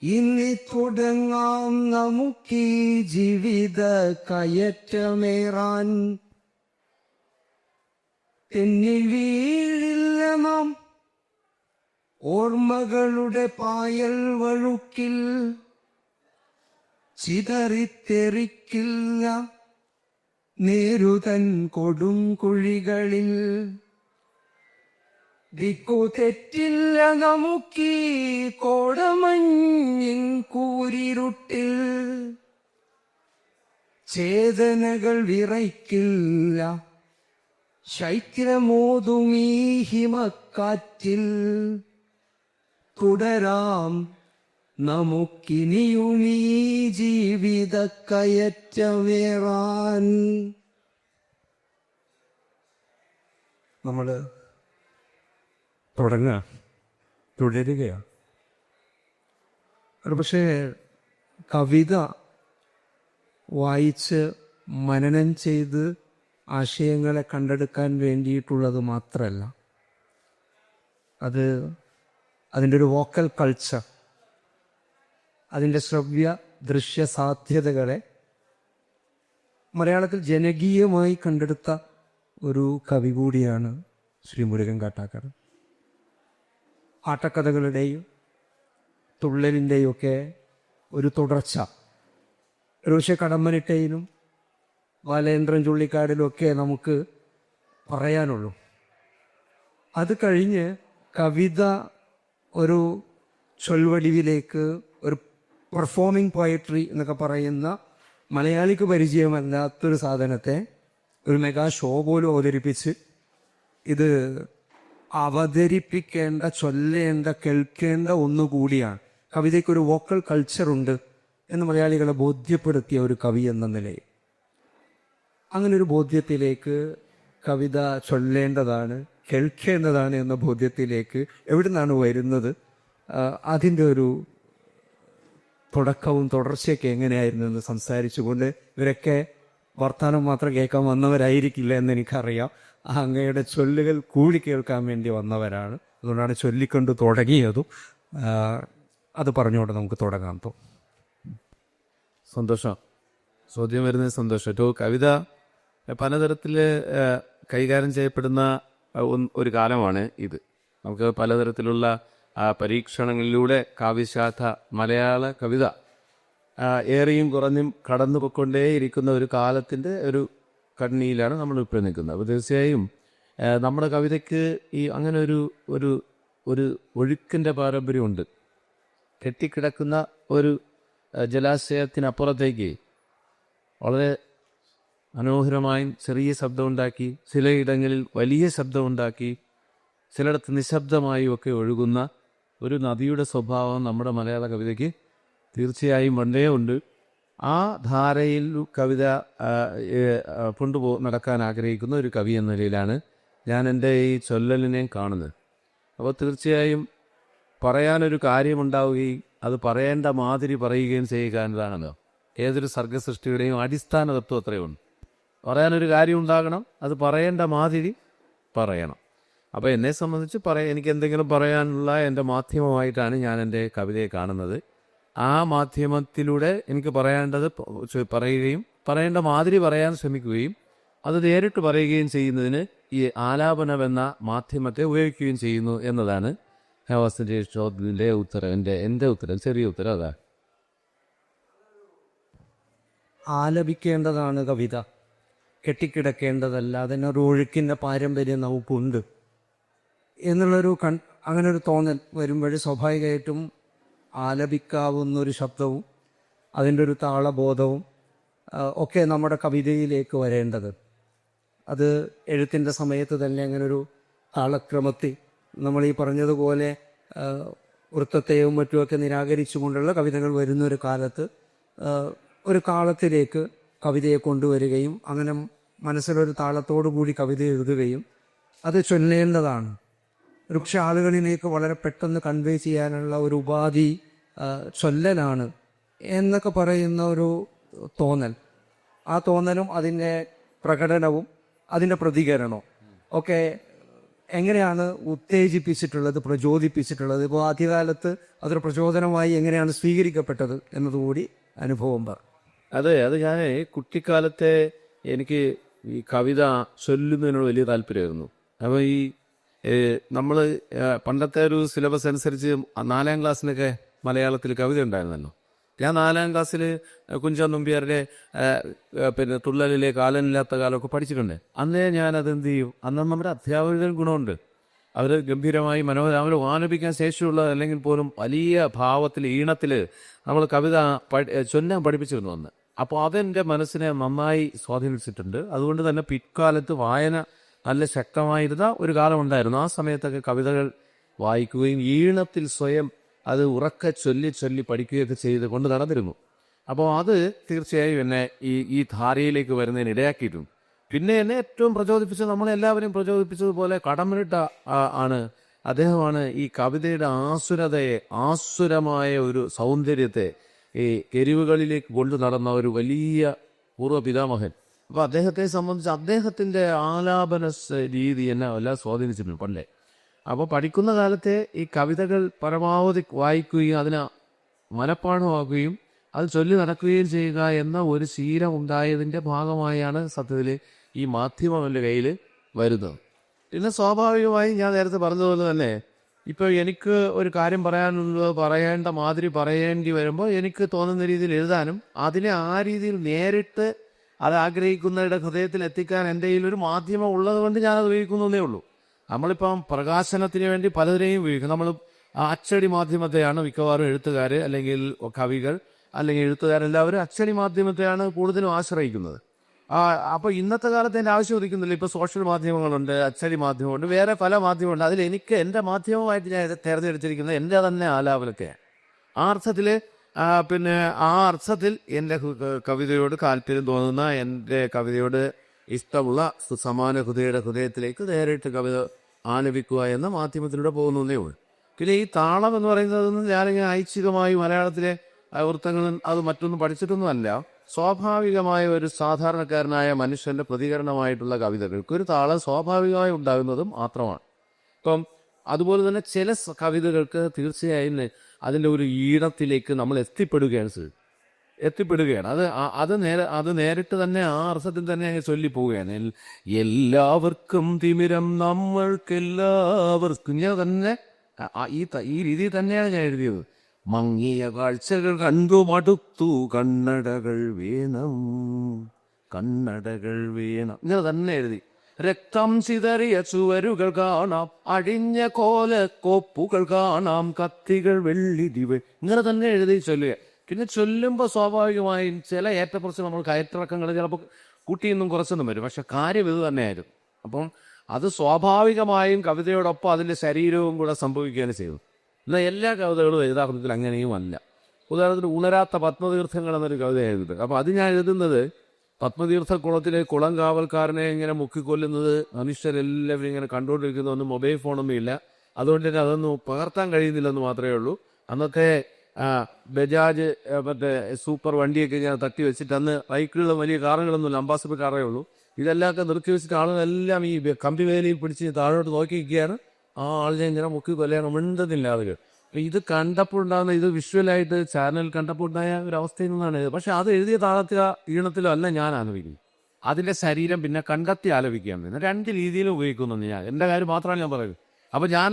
ഇനി തുടങ്ങാം നമുക്കീ ജീവിത കയറ്റമേറാൻ. തെന്നി വീഴില്ല നാം ഓർമ്മകളുടെ പായൽ വഴുക്കിൽ, ചിതറിത്തെറിക്കില്ല നേരുതൻ കൊടുംകുഴികളിൽ. ദിക്കു തെറ്റില്ല നമുക്കീ കോടമഞ്ഞിൻ കൂരിരുട്ടിൽ, ചേതനകൾ വിറയ്ക്കില്ല ശൈത്യമോതുമീ ഹിമക്കാറ്റിൽ. തുടരാം നമുക്കിനിയുമീ ജീവിത കയറ്റമേറാൻ. നമ്മള് തുടരുകയാണ്. ഒരു പക്ഷേ കവിത വായിച്ച് മനനം ചെയ്ത് ആശയങ്ങളെ കണ്ടെടുക്കാൻ വേണ്ടിയിട്ടുള്ളത് മാത്രമല്ല, അതിൻ്റെ ഒരു വോക്കൽ കൾച്ചർ, അതിൻ്റെ ശ്രവ്യ ദൃശ്യ സാധ്യതകളെ മലയാളത്തിൽ ജനകീയമായി കണ്ടെടുത്ത ഒരു കവി കൂടിയാണ് ശ്രീ മുരുകൻ കാട്ടാക്കട. ആട്ടക്കഥകളുടെയും തുള്ളലിൻ്റെയും ഒക്കെ ഒരു തുടർച്ച ഒരുപക്ഷെ കടമ്മനിട്ടയിലും ബാലേന്ദ്രൻ ചുള്ളിക്കാടിലും ഒക്കെ നമുക്ക് പറയാനുള്ളൂ. അത് കഴിഞ്ഞ് കവിത ഒരു ചൊൽവടിവിലേക്ക്, ഒരു പെർഫോമിംഗ് പോയട്രി എന്നൊക്കെ പറയുന്ന മലയാളിക്ക് പരിചയമല്ലാത്തൊരു സാധനത്തെ ഒരു മെഗാ ഷോ പോലും അവതരിപ്പിച്ച് ഇത് അവതരിപ്പിക്കേണ്ട, ചൊല്ലേണ്ട, കേൾക്കേണ്ട ഒന്നുകൂടിയാണ്. കവിതയ്ക്കൊരു വോക്കൽ കൾച്ചറുണ്ട് എന്ന് മലയാളികളെ ബോധ്യപ്പെടുത്തിയ ഒരു കവി എന്ന നിലയിൽ അങ്ങനെ ഒരു ബോധ്യത്തിലേക്ക് കവിത ചൊല്ലേണ്ടതാണ്, കേൾക്കേണ്ടതാണ് എന്ന ബോധ്യത്തിലേക്ക് എവിടെ നിന്നാണ് വരുന്നത്, അതിൻ്റെ ഒരു തുടക്കവും തുടർച്ചയൊക്കെ എങ്ങനെയായിരുന്നു എന്ന് സംസാരിച്ചുകൊണ്ട്, ഇവരൊക്കെ വർത്തമാനം മാത്രം കേൾക്കാൻ വന്നവരായിരിക്കില്ല എന്ന് എനിക്കറിയാം. അങ്ങയുടെ ചൊല്ലുകൾ കൂടി കേൾക്കാൻ വേണ്ടി വന്നവരാണ്. അതുകൊണ്ടാണ് ചൊല്ലിക്കൊണ്ട് തുടങ്ങിയതും. അത് പറഞ്ഞുകൊണ്ട് നമുക്ക് തുടങ്ങാം. സന്തോഷം. ചോദ്യം വരുന്നത് സന്തോഷം. കവിത പലതരത്തിൽ കൈകാര്യം ചെയ്യപ്പെടുന്ന ഒരു കാലമാണ് ഇത്. നമുക്ക് പലതരത്തിലുള്ള പരീക്ഷണങ്ങളിലൂടെ കാവ്യശാഖ മലയാള കവിത ഏറെയും കുറഞ്ഞും കടന്നു പോയിക്കൊണ്ടേയിരിക്കുന്ന ഒരു കാലത്തിൻ്റെ ഒരു കണ്ണിയിലാണ് നമ്മൾ ഇപ്പോൾ നിൽക്കുന്നത്. അപ്പോൾ തീർച്ചയായും നമ്മുടെ കവിതയ്ക്ക് ഈ അങ്ങനെ ഒരു ഒഴുക്കിൻ്റെ പാരമ്പര്യമുണ്ട്. കെട്ടിക്കിടക്കുന്ന ഒരു ജലാശയത്തിനപ്പുറത്തേക്ക് വളരെ മനോഹരമായും ചെറിയ ശബ്ദമുണ്ടാക്കി, ചിലയിടങ്ങളിൽ വലിയ ശബ്ദമുണ്ടാക്കി, ചിലയിടത്ത് നിശബ്ദമായും ഒക്കെ ഒഴുകുന്ന ഒരു നദിയുടെ സ്വഭാവം നമ്മുടെ മലയാള കവിതയ്ക്ക് തീർച്ചയായും പണ്ടേ ഉണ്ട്. ആ ധാരയിൽ കവിത നടക്കാൻ ആഗ്രഹിക്കുന്ന ഒരു കവി എന്ന നിലയിലാണ് ഞാൻ എൻ്റെ ഈ ചൊല്ലലിനെ കാണുന്നത്. അപ്പോൾ തീർച്ചയായും പറയാനൊരു കാര്യമുണ്ടാവുകയും അത് പറയേണ്ട മാതിരി പറയുകയും ചെയ്യുക എന്നതാണല്ലോ ഏതൊരു സർഗസൃഷ്ടിയുടെയും അടിസ്ഥാന തത്വം. അത്രയുണ്ട്. പറയാനൊരു കാര്യം ഉണ്ടാകണം, അത് പറയേണ്ട മാതിരി പറയണം. അപ്പോൾ എന്നെ സംബന്ധിച്ച് എനിക്ക് എന്തെങ്കിലും പറയാനുള്ള എൻ്റെ മാധ്യമമായിട്ടാണ് ഞാൻ എൻ്റെ കവിതയെ കാണുന്നത്. ആ മാധ്യമത്തിലൂടെ എനിക്ക് പറയേണ്ടത് പറയുകയും പറയേണ്ട മാതിരി പറയാൻ ശ്രമിക്കുകയും അത് നേരിട്ട് പറയുകയും ചെയ്യുന്നതിന് ഈ ആലാപനമെന്ന മാധ്യമത്തെ ഉപയോഗിക്കുകയും ചെയ്യുന്നു എന്നതാണ് ഹവാസിൻ്റെ ചോദ്യത്തിൻ്റെ ഉത്തരം. എൻ്റെ ഉത്തരം, ചെറിയ ഉത്തരം അതാണ്. ആലപിക്കേണ്ടതാണ് കവിത, കെട്ടിക്കിടക്കേണ്ടതല്ല. അതിനൊരു ഒഴുക്കിൻ്റെ പാരമ്പര്യം നമുക്കുണ്ട് എന്നുള്ളൊരു അങ്ങനെ ഒരു തോന്നൽ വരുമ്പോൾ സ്വാഭാവികമായിട്ടും ആലപിക്കാവുന്നൊരു ശബ്ദവും അതിൻ്റെ ഒരു താളബോധവും ഒക്കെ നമ്മുടെ കവിതയിലേക്ക് വരേണ്ടത്. അത് എഴുത്തിൻ്റെ സമയത്ത് തന്നെ അങ്ങനൊരു താളക്രമത്തിൽ നമ്മൾ ഈ പറഞ്ഞതുപോലെ വൃത്തത്തെയും മറ്റുമൊക്കെ നിരാകരിച്ചുകൊണ്ടുള്ള കവിതകൾ വരുന്നൊരു കാലത്ത് ഒരു കാലത്തിലേക്ക് കവിതയെ കൊണ്ടുവരികയും അങ്ങനെ മനസ്സിലൊരു താളത്തോടു കൂടി കവിത എഴുതുകയും അത് ചൊല്ലേണ്ടതാണ്. പക്ഷെ ആളുകളിലേക്ക് വളരെ പെട്ടെന്ന് കൺവേ ചെയ്യാനുള്ള ഒരു ഉപാധി ചൊല്ലലാണ് എന്നൊക്കെ പറയുന്ന ഒരു തോന്നൽ, ആ തോന്നലും അതിൻ്റെ പ്രകടനവും അതിൻ്റെ പ്രതികരണവും ഒക്കെ എങ്ങനെയാണ് ഉത്തേജിപ്പിച്ചിട്ടുള്ളത്, പ്രചോദിപ്പിച്ചിട്ടുള്ളത്? ഇപ്പോൾ ആദ്യകാലത്ത് അതൊരു പ്രചോദനമായി എങ്ങനെയാണ് സ്വീകരിക്കപ്പെട്ടത് എന്നതുകൂടി അനുഭവം പറ. അതെ, അത് ഞാൻ കുട്ടിക്കാലത്തെ എനിക്ക് ഈ കവിത ചൊല്ലുന്നതിനോട് വലിയ താല്പര്യമായിരുന്നു. അപ്പോൾ ഈ നമ്മൾ പണ്ടത്തെ ഒരു സിലബസ് അനുസരിച്ച് 4ാം ക്ലാസ്സിനൊക്കെ മലയാളത്തിൽ കവിത ഉണ്ടായിരുന്നല്ലോ. ഞാൻ 4ാം ക്ലാസ്സിൽ കുഞ്ചൻ നമ്പ്യാരുടെ പിന്നെ തുള്ളലിലെ കാലനില്ലാത്ത കാലമൊക്കെ പഠിച്ചിട്ടുണ്ട്. അന്നേ ഞാനത് എന്ത് ചെയ്യും, അന്ന് നമ്മുടെ അധ്യാപകരുടെ ഗുണമുണ്ട്. അവർ ഗംഭീരമായി അവർ വാനപ്പിക്കാൻ ശേഷിയുള്ള അല്ലെങ്കിൽ പോലും വലിയ ഭാവത്തിൽ ഈണത്തിൽ നമ്മൾ കവിത ചൊല്ലാൻ പഠിപ്പിച്ചിരുന്നു അന്ന്. അപ്പോൾ അതെൻ്റെ മനസ്സിനെ നന്നായി സ്വാധീനിച്ചിട്ടുണ്ട്. അതുകൊണ്ട് തന്നെ പിൽക്കാലത്ത് വായന നല്ല ശക്തമായിരുന്ന ഒരു കാലമുണ്ടായിരുന്നു. ആ സമയത്തൊക്കെ കവിതകൾ വായിക്കുകയും ഈണത്തിൽ സ്വയം അത് ഉറക്കെ ചൊല്ലി പഠിക്കുകയൊക്കെ ചെയ്ത് കൊണ്ട് നടന്നിരുന്നു. അപ്പോൾ അത് തീർച്ചയായും എന്നെ ഈ ധാരയിലേക്ക് വരുന്നതിന് ഇടയാക്കിയിട്ടുണ്ട്. പിന്നെ എന്നെ ഏറ്റവും പ്രചോദിപ്പിച്ചത്, നമ്മളെല്ലാവരും പ്രചോദിപ്പിച്ചതുപോലെ കടമ്മനിട്ട അദ്ദേഹമാണ് ഈ കവിതയുടെ ആസുരമായ ഒരു സൗന്ദര്യത്തെ ഈ എരിവുകളിലേക്ക് കൊണ്ടു നടന്ന ഒരു വലിയ പൂർവ്വ പിതാമഹൻ. അപ്പോൾ അദ്ദേഹത്തെ സംബന്ധിച്ച് അദ്ദേഹത്തിൻ്റെ ആലാപന രീതി എന്നെ എല്ലാം സ്വാധീനിച്ചിട്ടുണ്ട് പണ്ടേ. അപ്പോൾ പഠിക്കുന്ന കാലത്തെ ഈ കവിതകൾ പരമാവധി വായിക്കുകയും അതിനെ മനഃപ്പാഠമാക്കുകയും അത് ചൊല്ലി നടക്കുകയും ചെയ്യുക എന്ന ഒരു ശീലം ഉണ്ടായതിൻ്റെ ഭാഗമായാണ് സത്യത്തിൽ ഈ മാധ്യമം എൻ്റെ കയ്യിൽ വരുന്നത്. പിന്നെ സ്വാഭാവികമായി ഞാൻ നേരത്തെ പറഞ്ഞതുപോലെ തന്നെ ഇപ്പോൾ എനിക്ക് ഒരു കാര്യം പറയാനുള്ളത് പറയേണ്ട മാതിരി പറയേണ്ടി വരുമ്പോൾ എനിക്ക് തോന്നുന്ന രീതിയിൽ എഴുതാനും അതിനെ ആ രീതിയിൽ നേരിട്ട് അത് ആഗ്രഹിക്കുന്നവരുടെ ഹൃദയത്തിൽ എത്തിക്കാൻ എൻ്റെ കയ്യിലൊരു മാധ്യമം ഉള്ളത് കൊണ്ട് ഞാനത് ഉപയോഗിക്കുന്നതേ ഉള്ളൂ. നമ്മളിപ്പം പ്രകാശനത്തിന് വേണ്ടി പലതിനെയും ഉപയോഗിക്കും. നമ്മൾ അച്ചടി മാധ്യമത്തെയാണ് മിക്കവാറും എഴുത്തുകാർ അല്ലെങ്കിൽ കവികൾ അല്ലെങ്കിൽ എഴുത്തുകാരെല്ലാവരും അച്ചടി മാധ്യമത്തെയാണ് കൂടുതലും ആശ്രയിക്കുന്നത്. അപ്പോൾ ഇന്നത്തെ കാലത്ത് എൻ്റെ ആവശ്യം ഉദിക്കുന്നില്ല. ഇപ്പോൾ സോഷ്യൽ മാധ്യമങ്ങളുണ്ട്, അച്ചടി മാധ്യമമുണ്ട്, വേറെ പല മാധ്യമമുണ്ട്. അതിൽ എനിക്ക് എൻ്റെ മാധ്യമമായിട്ട് ഞാൻ തിരഞ്ഞെടുത്തിരിക്കുന്നത് എൻ്റെ തന്നെ ആലാപനത്തെയാണ്. ആ അർത്ഥത്തിൽ എൻ്റെ കവിതയോട് താല്പര്യം തോന്നുന്ന, എൻ്റെ കവിതയോട് ഇഷ്ടമുള്ള സമാന ഹൃദയത്തിലേക്ക് നേരിട്ട് കവിത ആലപിക്കുക എന്ന മാധ്യമത്തിലൂടെ പോകുന്നതേ ഉള്ളൂ. പിന്നെ ഈ താളം എന്ന് പറയുന്നത് ഞാനിങ്ങനെ ഐച്ഛികമായി മലയാളത്തിലെ വൃത്തങ്ങളും അത് മറ്റൊന്നും പഠിച്ചിട്ടൊന്നുമല്ല. സ്വാഭാവികമായ ഒരു സാധാരണക്കാരനായ മനുഷ്യന്റെ പ്രതികരണമായിട്ടുള്ള കവിതകൾക്ക് ഒരു താളം സ്വാഭാവികമായി ഉണ്ടാകുന്നതും മാത്രമാണ്. ഇപ്പം അതുപോലെ തന്നെ ചില കവിതകൾക്ക് തീർച്ചയായും അതിൻ്റെ ഒരു ഈണത്തിലേക്ക് നമ്മൾ എത്തിപ്പെടുകയാണ്. അത് നേരിട്ട് തന്നെ ആ അർത്ഥത്തിൽ തന്നെ ചൊല്ലിപ്പോവുകയാണ്. എല്ലാവർക്കും തിമിരം നമ്മൾക്കെല്ലാവർക്കും, ഞാൻ തന്നെ ഈ രീതിയിൽ തന്നെയാണ് ഞാൻ എഴുതിയത്. മങ്ങിയ കാഴ്ചകൾ കണ്ടു മടുത്തു, കണ്ണടകൾ വേണം ഇങ്ങനെ തന്നെ എഴുതി. രക്തം ചിതറിയ ചുവരുകൾ കാണാം, അഴിഞ്ഞ കോലക്കോപ്പുകൾ കാണാം, കത്തികൾ വെള്ളിദിവ, ഇങ്ങനെ തന്നെ എഴുതി ചൊല്ലുക. പിന്നെ ചൊല്ലുമ്പോൾ സ്വാഭാവികമായും ചില ഏറ്റക്കുറച്ച് നമ്മൾ കയറ്റിറക്കങ്ങൾ ചിലപ്പോൾ കൂട്ടിയൊന്നും കുറച്ചൊന്നും വരും, പക്ഷെ കാര്യം ഇത് തന്നെയായിരുന്നു. അപ്പം അത് സ്വാഭാവികമായും കവിതയോടൊപ്പം അതിൻ്റെ ശരീരവും കൂടെ സംഭവിക്കുകയാണ് ചെയ്തത്. എന്നാൽ എല്ലാ കവിതകളും യഥാർത്ഥത്തിൽ അങ്ങനെയും അല്ല. ഉദാഹരണത്തിന് ഉണരാത്ത പത്മതീർത്ഥങ്ങൾ എന്നൊരു കവിത എഴുതുന്നത്. അപ്പോൾ അത് ഞാൻ എഴുതുന്നത് പത്മതീർത്ഥക്കുളത്തിലെ കുളം കാവൽക്കാരനെ ഇങ്ങനെ മുക്കിക്കൊല്ലുന്നത് മനുഷ്യരെല്ലാവരും ഇങ്ങനെ കണ്ടുകൊണ്ടിരിക്കുന്ന ഒന്നും മൊബൈൽ ഫോണൊന്നും ഇല്ല, അതുകൊണ്ട് തന്നെ അതൊന്നും പകർത്താൻ കഴിയുന്നില്ലെന്ന് മാത്രമേ ഉള്ളൂ. അന്നത്തെ ബജാജ് മറ്റേ സൂപ്പർ വണ്ടിയൊക്കെ ഇങ്ങനെ തട്ടി വെച്ചിട്ട്, അന്ന് ബൈക്കുകളും വലിയ കാറുകളൊന്നുമില്ല, അംബാസഡർ കാറേ ഉള്ളൂ. ഇതെല്ലാമൊക്കെ നിർത്തി വെച്ചിട്ട് ആളുകളെല്ലാം ഈ കമ്പി വേലയിൽ പിടിച്ച് താഴോട്ട് നോക്കി നിൽക്കുകയാണ്. ആ ആളിനെ ഇങ്ങനെ മുക്കി കൊല്ലാൻ മിണ്ടുന്നില്ല ആളുകൾ. അപ്പം ഇത് കണ്ടപ്പോൾ ഉണ്ടാകുന്ന, ഇത് വിഷ്വലായിട്ട് ചാനൽ കണ്ടപ്പോൾ ഉണ്ടായ ഒരു അവസ്ഥയിൽ നിന്നാണ്. പക്ഷെ അത് എഴുതിയ താളത്തിലോ ഈണത്തിലോ അല്ല ഞാൻ ആലപിക്കുന്നത്, അതിൻ്റെ ശരീരം പിന്നെ കണ്ടെത്തി ആലപിക്കുകയാണ്. രണ്ട് രീതിയിലും ഉപയോഗിക്കുന്നു ഞാൻ, എൻ്റെ കാര്യം മാത്രമാണ് ഞാൻ പറയുന്നത്. അപ്പം ഞാൻ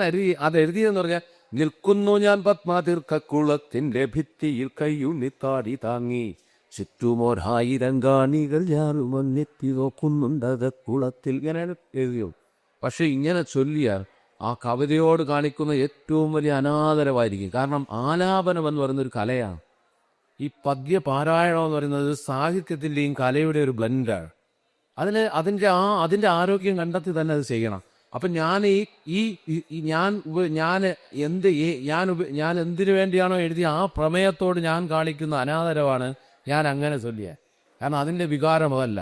അത് എഴുതിയെന്ന് പറഞ്ഞാൽ, നിൽക്കുന്നു ഞാൻ പത്മതീർത്ഥക്കുളത്തിൻ്റെ ഭിത്തിയിൽ കയ്യുണ്ണിത്താടി താങ്ങി, ചുറ്റുമൊരായിരം കാണികൾ ഞാനുമൊന്നെത്തി നോക്കുന്നുണ്ടത് കുളത്തിൽ, ഇങ്ങനെയാണ് എഴുതിയത്. പക്ഷെ ഇങ്ങനെ ചൊല്ലിയാൽ ആ കവിതയോട് കാണിക്കുന്ന ഏറ്റവും വലിയ അനാദരവായിരിക്കും. കാരണം ആലാപനം എന്ന് പറയുന്നൊരു കലയാണ്. ഈ പദ്യ പാരായണം എന്ന് പറയുന്നത് സാഹിത്യത്തിൻ്റെയും കലയുടെ ഒരു ബ്ലെൻഡാണ്. അതിൻ്റെ ആരോഗ്യം കണ്ടെത്തി തന്നെ അത് ചെയ്യണം. അപ്പം ഞാൻ എന്തിനു വേണ്ടിയാണോ എഴുതിയ ആ പ്രമേയത്തോട് ഞാൻ കാണിക്കുന്ന അനാദരവാണ് ഞാൻ അങ്ങനെ ചൊല്ലിയ. കാരണം അതിൻ്റെ വികാരം അതല്ല.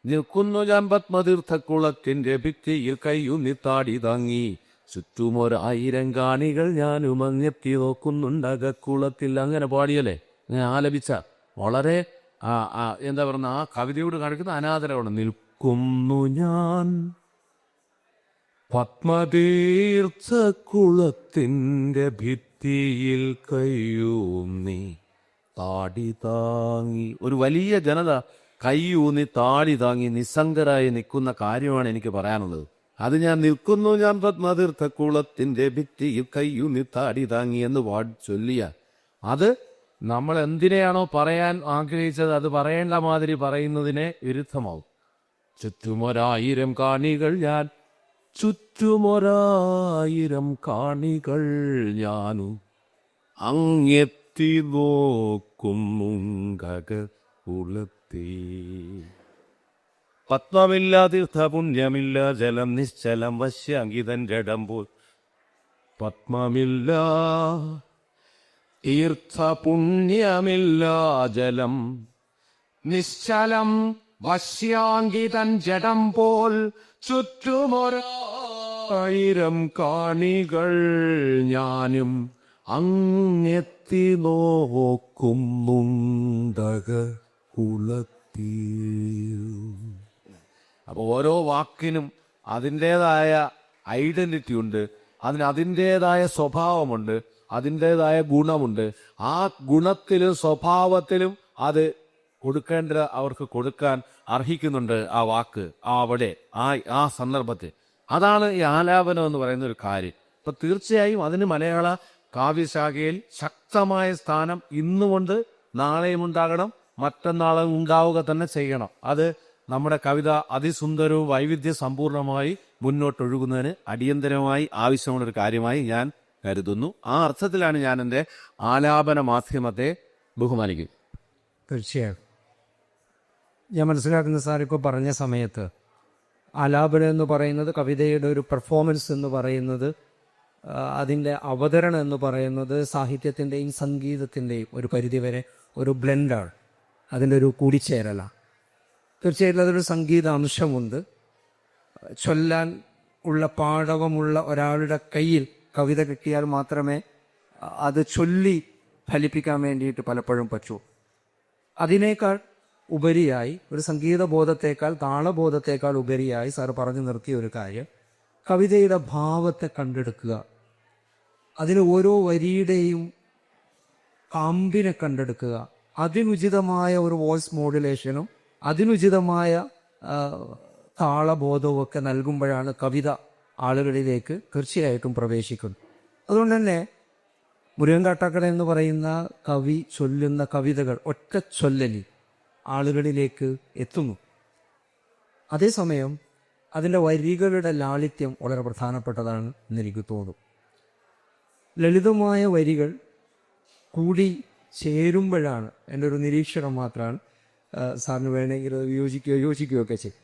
നിൽക്കുന്നു ഞാൻ പത്മതീർത്ഥക്കുളത്തിൻ്റെ ഭിത്തിയിൽ കയ്യുണ്ണിത്താടി താങ്ങി, ചുറ്റുമൊരായിരം കാണികൾ ഞാനുമങ്ങെത്തി നോക്കുന്നുണ്ടകക്കുളത്തിൽ, അങ്ങനെ പാടിയല്ലേ, അങ്ങനെ ആലപിച്ച വളരെ എന്താ പറയുക, ആ കവിതയോട് കാണിക്കുന്ന അനാദരവാണ്. നിൽക്കുന്നു ഞാൻ പത്മതീർത്ഥക്കുളത്തിൻ്റെ ഭിത്തിയിൽ കയ്യൂന്നി താടി താങ്ങി, ഒരു വലിയ ജനത കയ്യൂന്നി താടി താങ്ങി നിസ്സംഗരായി നിൽക്കുന്ന കാര്യമാണ് എനിക്ക് പറയാനുള്ളത്. അത് ഞാൻ നിൽക്കുന്നു, ഞാൻ പത്മതീർത്ഥക്കുളത്തിൻ്റെ ഭിത്തിയിൽ കയ്യൂന്നി താടി താങ്ങി എന്ന് ചൊല്ലിയ അത് നമ്മൾ എന്തിനെയാണോ പറയാൻ ആഗ്രഹിച്ചത് അത് പറയേണ്ട മാതിരി പറയുന്നതിനെ വിരുദ്ധമാവും. ചുറ്റുമൊരായിരം കാണികൾ ഞാൻ, ചുറ്റുമൊരായിരം കാണികൾ ഞാനും അങ്ങെത്തി നോക്കും കുളത്തേ. പത്മമില്ല തീർത്ഥ പുണ്യമില്ല ജലം നിശ്ചലം വശ്യാങ്കിതൻ ജഡം പോൽ. പത്മമില്ല തീർത്ഥ പുണ്യമില്ല ജലം നിശ്ചലം വശ്യാങ്കിതൻ ജഡം പോൽ. ചുറ്റുമൊരായിരം കാണികൾ ഞാനും അങ്ങെത്തി നോക്കും കുളത്തീ. അപ്പോൾ ഓരോ വാക്കിനും അതിൻ്റെതായ ഐഡന്റിറ്റി ഉണ്ട്, അതിൻ്റെതായ സ്വഭാവമുണ്ട്, അതിൻ്റെതായ ഗുണമുണ്ട്. ആ ഗുണത്തിലും സ്വഭാവത്തിലും അത് കൊടുക്കേണ്ട അവർക്ക് കൊടുക്കാൻ അർഹിക്കുന്നുണ്ട് ആ വാക്ക്, അവിടെ ആ സന്ദർഭത്തിൽ. അതാണ് ഈ ആലാപനം എന്ന് പറയുന്ന ഒരു കാര്യം. അപ്പൊ തീർച്ചയായും അതിന് മലയാള കാവ്യശാഖയിൽ ശക്തമായ സ്ഥാനം ഇന്നുകൊണ്ട് നാളെയും ഉണ്ടാകണം, മറ്റന്നാളും ഉണ്ടാവുക തന്നെ ചെയ്യണം. അത് നമ്മുടെ കവിത അതിസുന്ദരവും വൈവിധ്യ സമ്പൂർണമായി മുന്നോട്ടൊഴുകുന്നതിന് അടിയന്തരമായി ആവശ്യമുള്ളൊരു കാര്യമായി ഞാൻ കരുതുന്നു. ആ അർത്ഥത്തിലാണ് ഞാൻ എൻ്റെ ആലാപന മാധ്യമത്തെ ബഹുമാനിക്കുന്നത്. തീർച്ചയായും ഞാൻ മനസ്സിലാക്കുന്ന സാർ ഇപ്പോൾ പറഞ്ഞ സമയത്ത് ആലാപനം എന്ന് പറയുന്നത്, കവിതയുടെ ഒരു പെർഫോമൻസ് എന്ന് പറയുന്നത്, അതിൻ്റെ അവതരണം എന്ന് പറയുന്നത് സാഹിത്യത്തിൻ്റെയും സംഗീതത്തിൻ്റെയും ഒരു പരിധിവരെ ഒരു ബ്ലെൻഡാണ്, അതിൻ്റെ ഒരു കൂടിച്ചേരലാണ്. തീർച്ചയായിട്ടും അതൊരു സംഗീത അംശമുണ്ട്. ചൊല്ലാൻ ഉള്ള പാടവമുള്ള ഒരാളുടെ കയ്യിൽ കവിത കിട്ടിയാൽ മാത്രമേ അത് ചൊല്ലി ഫലിപ്പിക്കാൻ വേണ്ടിയിട്ട് പലപ്പോഴും പറ്റൂ. അതിനേക്കാൾ ഉപരിയായി ഒരു സംഗീത ബോധത്തേക്കാൾ താളബോധത്തേക്കാൾ ഉപരിയായി സാർ പറഞ്ഞു നിർത്തിയ ഒരു കാര്യം കവിതയുടെ ഭാവത്തെ കണ്ടെടുക്കുക, അതിന് ഓരോ വരിയുടെയും കാമ്പിനെ കണ്ടെടുക്കുക, അതിനുചിതമായ ഒരു വോയിസ് മോഡുലേഷനും അതിനുചിതമായ താളബോധവും ഒക്കെ നൽകുമ്പോഴാണ് കവിത ആളുകളിലേക്ക് തീർച്ചയായിട്ടും പ്രവേശിക്കുന്നത്. അതുകൊണ്ട് തന്നെ മുരുകൻ കാട്ടാക്കട എന്ന് പറയുന്ന കവി ചൊല്ലുന്ന കവിതകൾ ഒറ്റ ചൊല്ലലിൽ ആളുകളിലേക്ക് എത്തുന്നു. അതേസമയം അതിൻ്റെ വരികളുടെ ലാളിത്യം വളരെ പ്രധാനപ്പെട്ടതാണ് എന്നെനിക്ക് തോന്നും. ലളിതമായ വരികൾ കൂടി ചേരുമ്പോഴാണ്, എൻ്റെ ഒരു നിരീക്ഷണം മാത്രമാണ്, സാറിന് വേണമെങ്കിൽ യോജിക്കുകയൊക്കെ ചെയ്യും,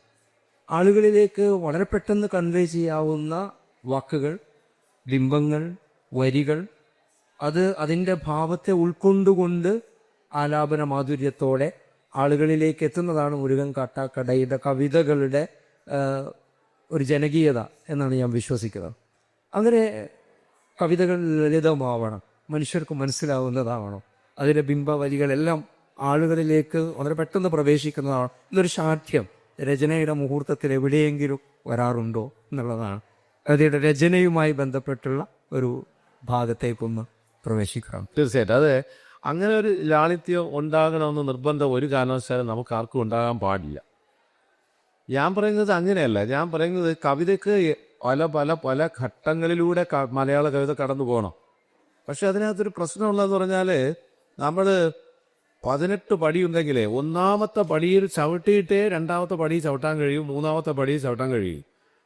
ആളുകളിലേക്ക് വളരെ പെട്ടെന്ന് കൺവേ ചെയ്യാവുന്ന വാക്കുകൾ, ബിംബങ്ങൾ, വരികൾ, അതിൻ്റെ ഭാവത്തെ ഉൾക്കൊണ്ടുകൊണ്ട് ആലാപന മാധുര്യത്തോടെ ആളുകളിലേക്ക് എത്തുന്നതാണ് മുരുകൻ കാട്ടാക്കടയുടെ കവിതകളുടെ ഒരു ജനകീയത എന്നാണ് ഞാൻ വിശ്വസിക്കുന്നത്. അങ്ങനെ കവിതകൾ ലളിതമാവണം, മനുഷ്യർക്ക് മനസ്സിലാവുന്നതാവണം, അതിലെ ബിംബവരികളെല്ലാം ആളുകളിലേക്ക് വളരെ പെട്ടെന്ന് പ്രവേശിക്കുന്നതാണ്. ഇതൊരു ശാഠ്യം രചനയുടെ മുഹൂർത്തത്തിൽ എവിടെയെങ്കിലും വരാറുണ്ടോ എന്നുള്ളതാണ്. കവിതയുടെ രചനയുമായി ബന്ധപ്പെട്ടുള്ള ഒരു ഭാഗത്തേക്കൊന്ന് പ്രവേശിക്കണം. തീർച്ചയായിട്ടും അത് അങ്ങനെ ഒരു ലാളിത്യം ഉണ്ടാകണമെന്ന് നിർബന്ധം ഒരു കാരണവശാലും നമുക്ക് ആർക്കും ഉണ്ടാകാൻ പാടില്ല. ഞാൻ പറയുന്നത് അങ്ങനെയല്ല. ഞാൻ പറയുന്നത് കവിതയ്ക്ക് പല പല പല ഘട്ടങ്ങളിലൂടെ മലയാള കവിത കടന്നു പോകണം. പക്ഷെ അതിനകത്തൊരു പ്രശ്നമുള്ളതെന്ന് പറഞ്ഞാൽ, നമ്മൾ 18 പടിയുണ്ടെങ്കിൽ ഒന്നാമത്തെ പടിയിൽ ചവിട്ടിയിട്ടേ രണ്ടാമത്തെ പടി ചവിട്ടാൻ കഴിയും, മൂന്നാമത്തെ പടി ചവിട്ടാൻ കഴിയും.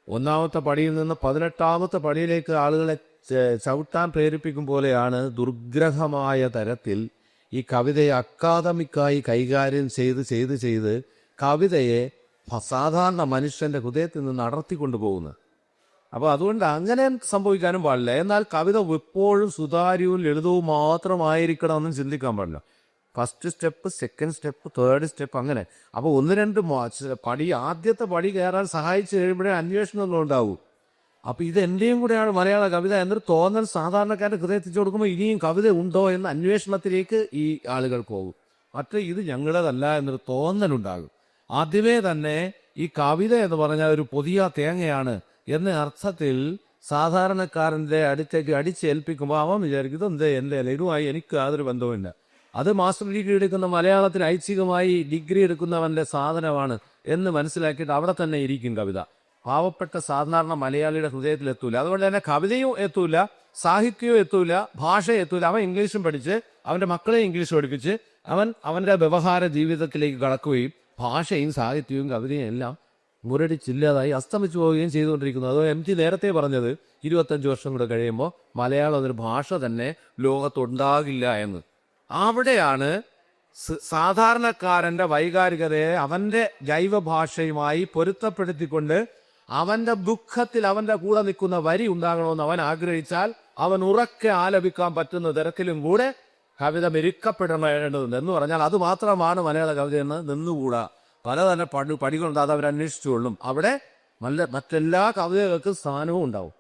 ഒന്നാമത്തെ പടിയിൽ നിന്ന് 18ാമത്തെ പടിയിലേക്ക് ആളുകളെ ചവിട്ടാൻ പ്രേരിപ്പിക്കും പോലെയാണ് ദുർഗ്രഹമായ തരത്തിൽ ഈ കവിതയെ അക്കാദമിക്കായി കൈകാര്യം ചെയ്ത് കവിതയെ സാധാരണ മനുഷ്യന്റെ ഹൃദയത്തിൽ നിന്ന് അടർത്തിക്കൊണ്ടു പോകുന്നത്. അപ്പോൾ അതുകൊണ്ട് അങ്ങനെ സംഭവിക്കാനും പാടില്ല. എന്നാൽ കവിത എപ്പോഴും സുതാര്യവും ലളിതവും മാത്രമായിരിക്കണമെന്നും ചിന്തിക്കാൻ പാടില്ല. First step, second step, third step, അങ്ങനെ. അപ്പോൾ 1-2 പടി, ആദ്യത്തെ പടി കയറാൻ സഹായിച്ചു കഴിയുമ്പോഴേ അന്വേഷണമൊന്നും ഉണ്ടാവൂ. അപ്പോൾ ഇത് എൻ്റെയും കൂടെയാണ് മലയാള കവിത എന്നൊരു തോന്നൽ സാധാരണക്കാരുടെ ഹൃദയത്തിച്ചു കൊടുക്കുമ്പോൾ ഇനിയും കവിത ഉണ്ടോ എന്ന അന്വേഷണത്തിലേക്ക് ഈ ആളുകൾ പോകും. മറ്റേ ഇത് ഞങ്ങളുടേതല്ല എന്നൊരു തോന്നലുണ്ടാകും. ആദ്യമേ തന്നെ ഈ കവിത എന്ന് പറഞ്ഞാൽ ഒരു പുതിയ തേങ്ങയാണ്, എന്ന അർത്ഥത്തിൽ സാധാരണക്കാരൻ്റെ അടുത്തേക്ക് അടിച്ചേൽപ്പിക്കുമ്പോൾ അവൻ വിചാരിക്കും ഇതെന്ത് എൻ്റെ അല്ല, ഇതുമായി എനിക്ക് യാതൊരു ബന്ധവുമില്ല. അത് മാസ്റ്റർ ഡിഗ്രി എടുക്കുന്ന മലയാളത്തിൽ ഐച്ഛികമായി ഡിഗ്രി എടുക്കുന്നവൻ്റെ സാധനമാണ് എന്ന് മനസ്സിലാക്കിയിട്ട് അവിടെ തന്നെ ഇരിക്കും കവിത. പാവപ്പെട്ട സാധാരണ മലയാളിയുടെ ഹൃദയത്തിൽ എത്തൂല. അതുകൊണ്ട് തന്നെ കവിതയും എത്തൂല, സാഹിത്യവും എത്തൂല, ഭാഷ എത്തൂല. അവൻ ഇംഗ്ലീഷും പഠിച്ച് അവൻ്റെ മക്കളെ ഇംഗ്ലീഷ് പഠിപ്പിച്ച് അവൻ്റെ വ്യവഹാര ജീവിതത്തിലേക്ക് കടക്കുകയും ഭാഷയും സാഹിത്യവും കവിതയും എല്ലാം മുരടിച്ചില്ലാതായി അസ്തമിച്ചു പോവുകയും ചെയ്തുകൊണ്ടിരിക്കുന്നു. അതോ MT നേരത്തെ പറഞ്ഞത് 25 വർഷം കൂടെ കഴിയുമ്പോൾ മലയാളം ഒരു ഭാഷ തന്നെ ലോകത്തുണ്ടാകില്ല എന്ന്. അവിടെയാണ് സാധാരണക്കാരൻ്റെ വൈകാരികതയെ അവൻ്റെ ജൈവഭാഷയുമായി പൊരുത്തപ്പെടുത്തിക്കൊണ്ട് അവൻ്റെ ദുഃഖത്തിൽ അവൻ്റെ കൂടെ നിൽക്കുന്ന വരി ഉണ്ടാകണമെന്ന് അവൻ ആഗ്രഹിച്ചാൽ അവൻ ഉറക്കെ ആലപിക്കാൻ പറ്റുന്ന തരത്തിലും കൂടെ കവിത മെരുക്കപ്പെടേണ്ടതുണ്ട്. എന്ന് പറഞ്ഞാൽ അത് മാത്രമാണ് മലയാള കവിതയെന്ന് നിന്നുകൂടാ. പലതര പടികളുണ്ട്, അത് അവർ അന്വേഷിച്ചുകൊള്ളും. അവിടെ മറ്റെല്ലാ കവിതകൾക്കും സ്ഥാനവും ഉണ്ടാവും.